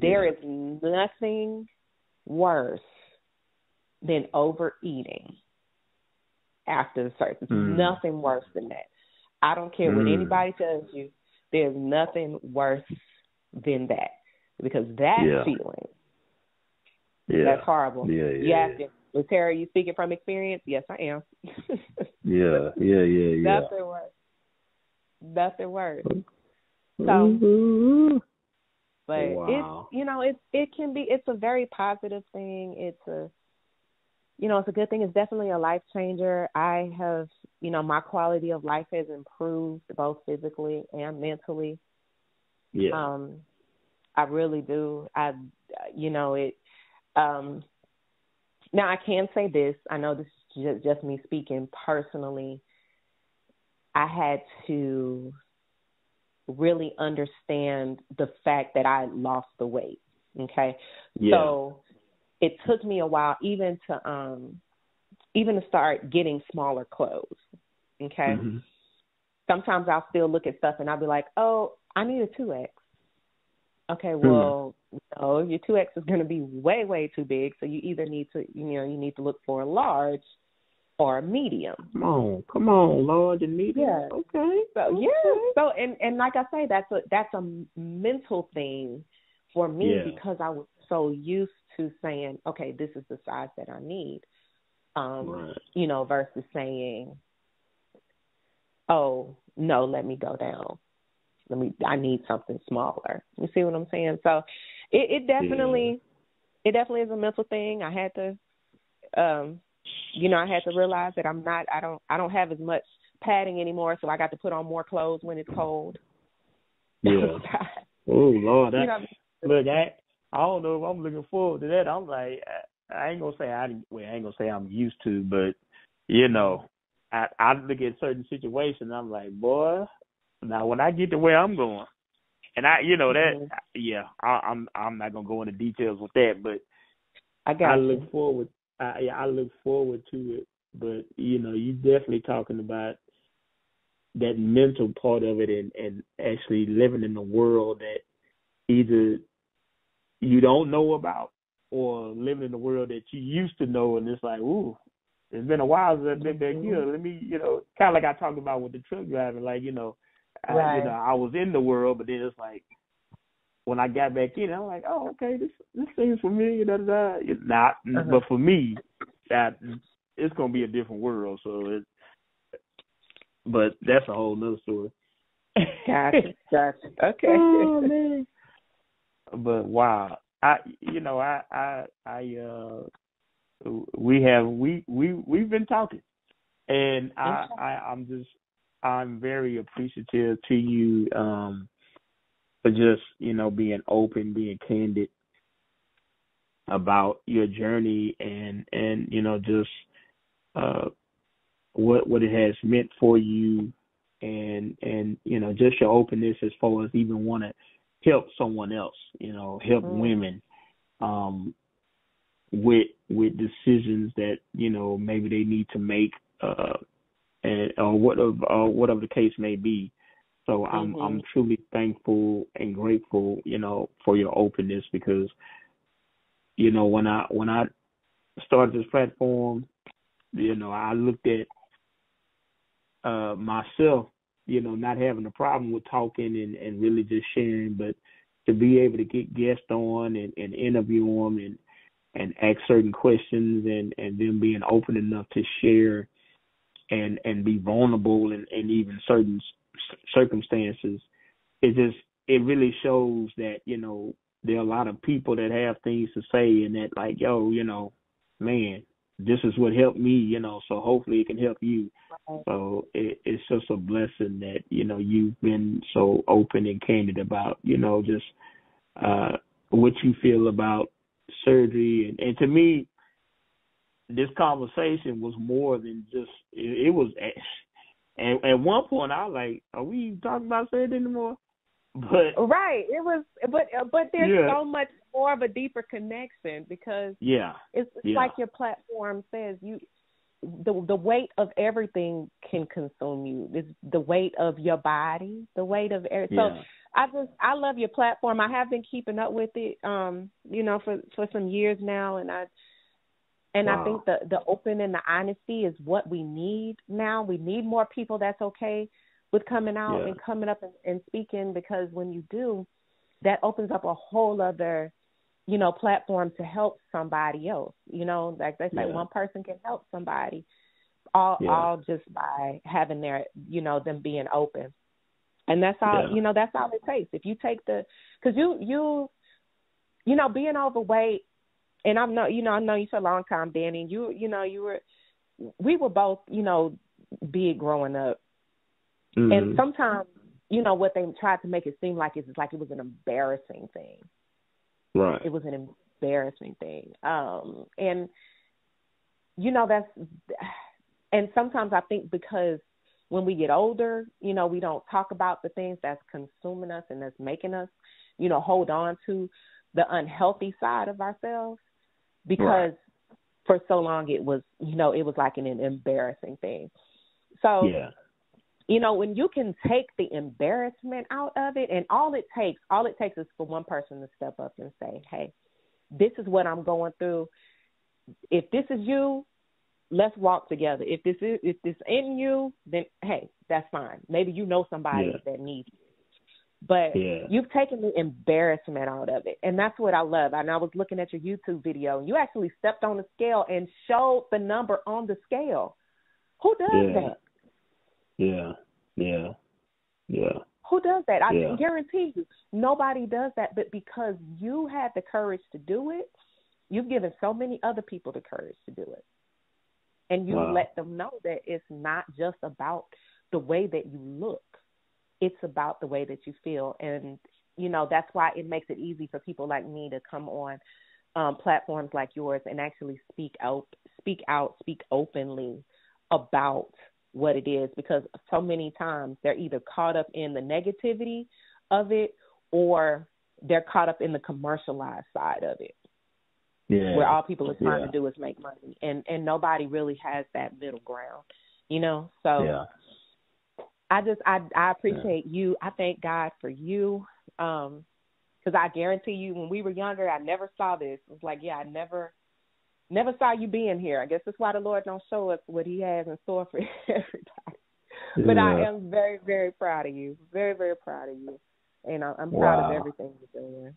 there is nothing worse than overeating after the surgery. Nothing worse than that. I don't care what anybody tells you. There's nothing worse than that, because that feeling, that's horrible. Was Terry, you speaking from experience? Yes, I am. Nothing worse. So, but it's, you know, it can be. It's a very positive thing. It's a good thing. It's definitely a life changer. I have, you know, my quality of life has improved both physically and mentally. Yeah. I really do. Now I can say this. I know this is just me speaking personally. I had to really understand the fact that I lost the weight. Okay. Yeah. So it took me a while even to start getting smaller clothes. Okay. Sometimes I'll still look at stuff and I'll be like, oh, I need a 2X. Okay, well, no, your 2X is going to be way, way too big. So you either need to, you need to look for a large or a medium. Come on, large and medium. Yeah. Okay. So So and like I say, that's a mental thing for me because I was so used to saying, okay, this is the size that I need. You know, versus saying, oh no, let me go down. I need something smaller. You see what I'm saying? So it definitely is a mental thing. I had to, I had to realize that I don't have as much padding anymore, so I got to put on more clothes when it's cold. Yeah. Oh Lord, look, I don't know if I'm looking forward to that. I'm like, I ain't gonna say I'm used to, but you know, I look at certain situations. I'm like, boy. Now, when I get to where I'm going, and I'm not gonna go into details with that, but I look forward. I look forward to it. But you know, you're definitely talking about that mental part of it, and actually living in a world that either you don't know about, or living in a world that you used to know, and it's like, ooh, it's been a while since I've been back here. Let me, kind of like I talked about with the truck driving, like I was in the world, but then it's like when I got back in, I'm like, oh, okay, this seems familiar. It's not, but for me, that it's gonna be a different world. So, but that's a whole nother story. Gotcha. Okay. Oh man. But wow, we've been talking, and I'm very appreciative to you for just, being open, being candid about your journey and just what it has meant for you, and you know, just your openness as far as even want to help someone else, you know, help women with decisions that, you know, maybe they need to make, or whatever the case may be. So I'm truly thankful and grateful, you know, for your openness, because, you know, when I started this platform, you know, I looked at myself, you know, not having a problem with talking and really just sharing, but to be able to get guests on and interview them and ask certain questions and them being open enough to share and be vulnerable in even certain circumstances, it really shows that, you know, there are a lot of people that have things to say, and that, like, yo, you know, man, this is what helped me, you know, so hopefully it can help you. Right. So it's just a blessing that, you know, you've been so open and candid about, you know, just what you feel about surgery. And to me, this conversation was more than just, it was, at one point I was like, are we talking about surgery anymore? But right, it was, but there's so much more of a deeper connection, because it's like your platform says, the weight of everything can consume you. It's the weight of your body, the weight of everything. So I love your platform. I have been keeping up with it, you know, for some years now, and I think the open and the honesty is what we need now. We need more people that's okay with coming out and coming up and speaking, because when you do, that opens up a whole other, you know, platform to help somebody else. You know, like they say, one person can help somebody, all just by having their, you know, them being open. And that's all, you know, that's all it takes. If you take because you know, being overweight, and I know you for a long time, Danny, and we were both, you know, big growing up. Mm-hmm. And sometimes, you know, what they tried to make it seem like is like it was an embarrassing thing. Right. It was an embarrassing thing. And, you know, and sometimes I think because when we get older, you know, we don't talk about the things that's consuming us and that's making us, you know, hold on to the unhealthy side of ourselves, because for so long it was, you know, it was like an embarrassing thing. So, you know, when you can take the embarrassment out of it, and all it takes is for one person to step up and say, hey, this is what I'm going through. If this is you, let's walk together. If this in you, then hey, that's fine. Maybe you know somebody that needs it. But you've taken the embarrassment out of it, and that's what I love. And I was looking at your YouTube video, and you actually stepped on the scale and showed the number on the scale. Who does that? Yeah. Who does that? I can guarantee you, nobody does that. But because you had the courage to do it, you've given so many other people the courage to do it. And you let them know that it's not just about the way that you look. It's about the way that you feel. And, you know, that's why it makes it easy for people like me to come on platforms like yours and actually speak openly about what it is, because so many times they're either caught up in the negativity of it, or they're caught up in the commercialized side of it, where all people are trying to do is make money, and nobody really has that middle ground, you know. So I appreciate you. I thank God for you, because I guarantee you, when we were younger, I never saw this. It was like, I never saw you being here. I guess that's why the Lord don't show us what he has in store for everybody. But I am very, very proud of you. Very, very proud of you. And I'm proud of everything you're doing.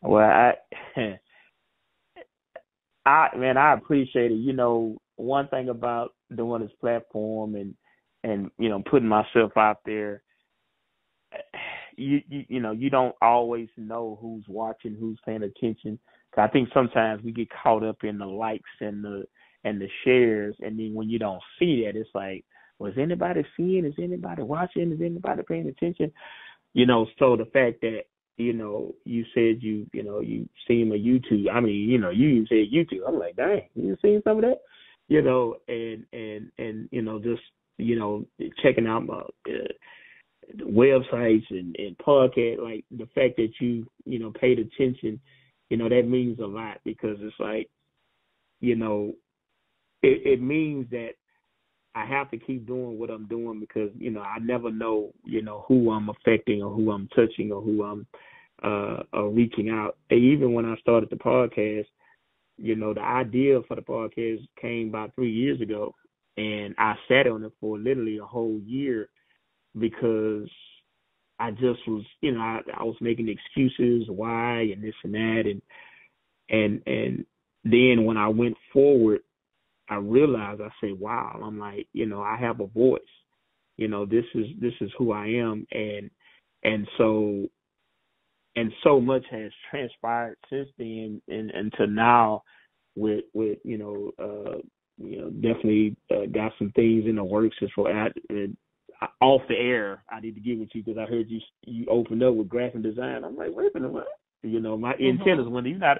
Well, I appreciate it. You know, one thing about doing this platform and you know, putting myself out there, you know, you don't always know who's watching, who's paying attention. I think sometimes we get caught up in the likes and the shares, and then when you don't see that, it's like, well, is anybody seeing? Is anybody watching? Is anybody paying attention? You know, so the fact that, you know, you said you seen my YouTube. I mean, you know, you even said YouTube. I'm like, dang, you seen some of that? you know, and you know, just, you know, checking out my websites and podcasts, like the fact that you know, paid attention, you know, that means a lot, because it's like, you know, it means that I have to keep doing what I'm doing, because, you know, I never know, you know, who I'm affecting or who I'm touching or who I'm reaching out. And even when I started the podcast, you know, the idea for the podcast came about 3 years ago, and I sat on it for literally a whole year, because I just was, you know, I was making excuses why and this and that, and then when I went forward, I realized, I say, wow, I'm like, you know, I have a voice, you know, this is who I am, and so much has transpired since then and until now, with you know, definitely got some things in the works as far as off the air. I need to get with you, because I heard you opened up with graphic design. I'm like, wait a minute, what? You know, my antennas, when you know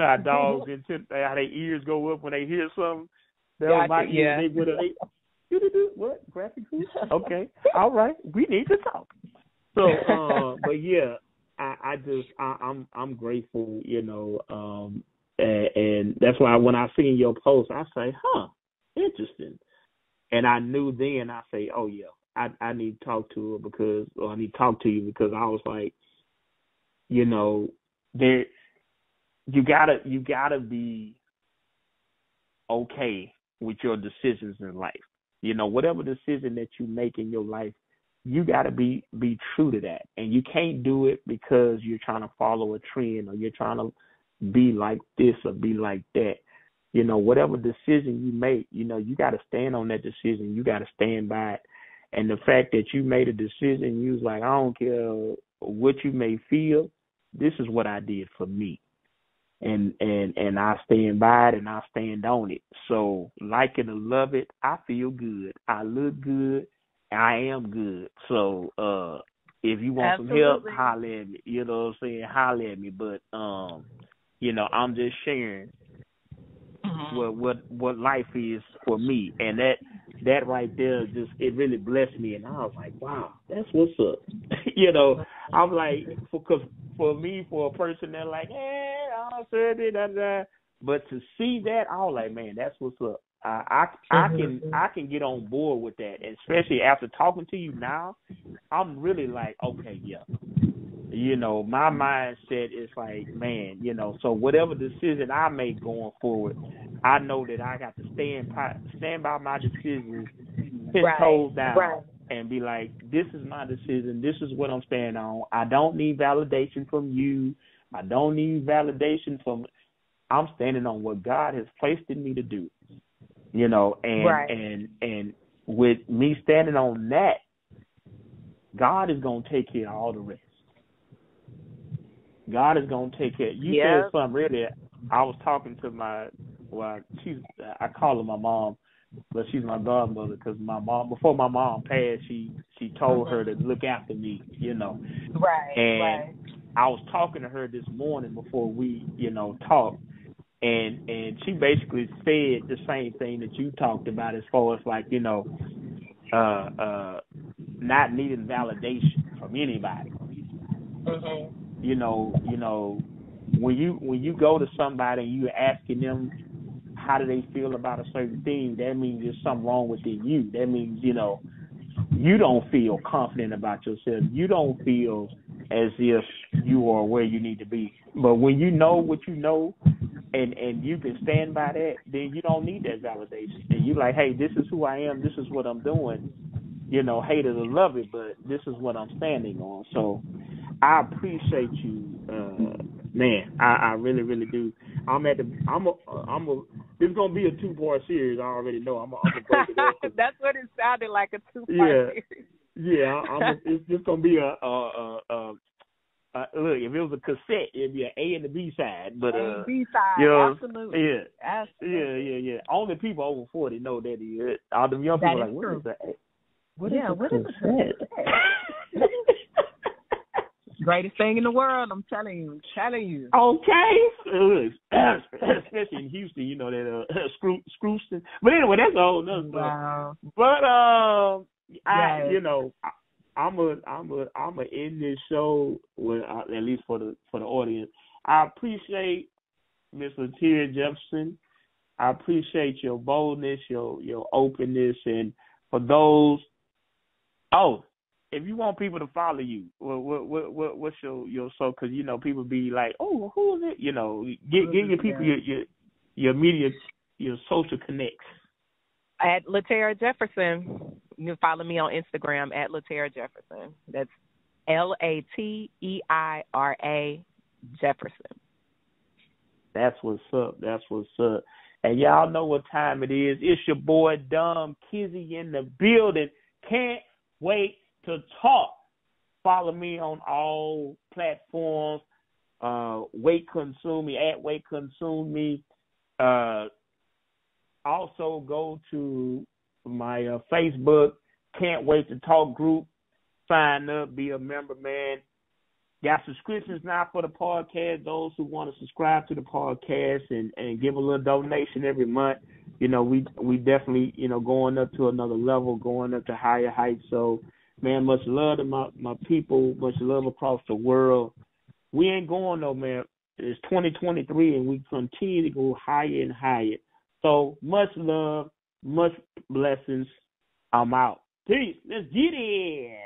how dogs antennas, how their ears go up when they hear something. That was my ears. They what? Graphic design? Okay, all right, we need to talk. So, but yeah, I'm grateful, you know, and that's why when I see your post, I say, interesting. And I knew then, I say, oh yeah, I need to talk to her, I need to talk to you, because I was like, you know, you gotta be okay with your decisions in life. You know, whatever decision that you make in your life, you got to be true to that. And you can't do it because you're trying to follow a trend, or you're trying to be like this or be like that. You know, whatever decision you make, you know, you got to stand on that decision. You got to stand by it. And the fact that you made a decision, you was like, I don't care what you may feel, this is what I did for me. And I stand by it, and I stand on it. So, like it or love it, I feel good. I look good. I am good. So, if you want some help, holler at me. You know what I'm saying? Holler at me. But, you know, I'm just sharing what life is for me. And that right there, just, it really blessed me. And I was like, wow, that's what's up. You know, I'm like, because for me, for a person that like, I said it, but to see that, I was like, man, that's what's up. I can get on board with that, and especially after talking to you now, I'm really like, okay, yeah. You know, my mindset is like, man, you know, so whatever decision I make going forward, I know that I got to stand by my decisions, 10 toes down, and be like, this is my decision. This is what I'm standing on. I don't need validation from you. I don't need validation from. I'm standing on what God has placed in me to do. You know, and with me standing on that, God is gonna take care of all the rest. God is gonna take care. You said something really. I was talking to I call her my mom, but she's my godmother, because my mom, before my mom passed, she told her to look after me, you know. And I was talking to her this morning before we, you know, talked, and she basically said the same thing that you talked about, as far as like, you know, not needing validation from anybody. You know, when you go to somebody and you're asking them how do they feel about a certain thing, that means there's something wrong within you. That means, you know, you don't feel confident about yourself. You don't feel as if you are where you need to be. But when you know what you know, and you can stand by that, then you don't need that validation. And you're like, hey, this is who I am. This is what I'm doing. You know, hate it or love it, but this is what I'm standing on. So I appreciate you, man. I really, really do. This is gonna be a 2-part series. I already know. I'm gonna break it up. That's what it sounded like, a 2-part series. Yeah. It's just gonna be look, if it was a cassette, it'd be an A and the B side. But B side, you know, absolutely. Yeah. Only people over 40 know that. All the young people are like, what is that? What is a cassette? Greatest thing in the world, I'm telling you. Okay. Especially in Houston, you know, that Scrooston. But anyway, that's a whole nother story. Wow. But Yes. I'm a end this show with at least for the audience. I appreciate Miss Latia Jefferson. I appreciate your boldness, your openness, and for those. Oh, if you want people to follow you, what's your so? Because you know people be like, oh, who is it? You know, give your people your media, your social connects. At Latia Jefferson, you can follow me on Instagram at Latia Jefferson. That's LATEIRA Jefferson. That's what's up. And y'all know what time it is. It's your boy Dom Kizzie in the building. Can't wait to talk. Follow me on all platforms. WeightConsumedMe at WeightConsumedMe. Also go to my Facebook. Can't Wait to Talk group. Sign up. Be a member, man. Got subscriptions now for the podcast. Those who want to subscribe to the podcast and give a little donation every month. You know, we definitely, you know, going up to another level, going up to higher heights. So, man, much love to my people, much love across the world. We ain't going though, man. It's 2023 and we continue to go higher and higher. So much love, much blessings. I'm out. Peace. Let's get it.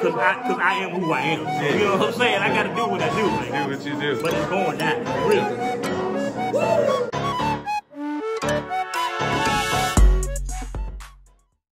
Because I am who I am. You know what I'm saying? I got to do what I do, man. Do what you do. But it's going down. Really.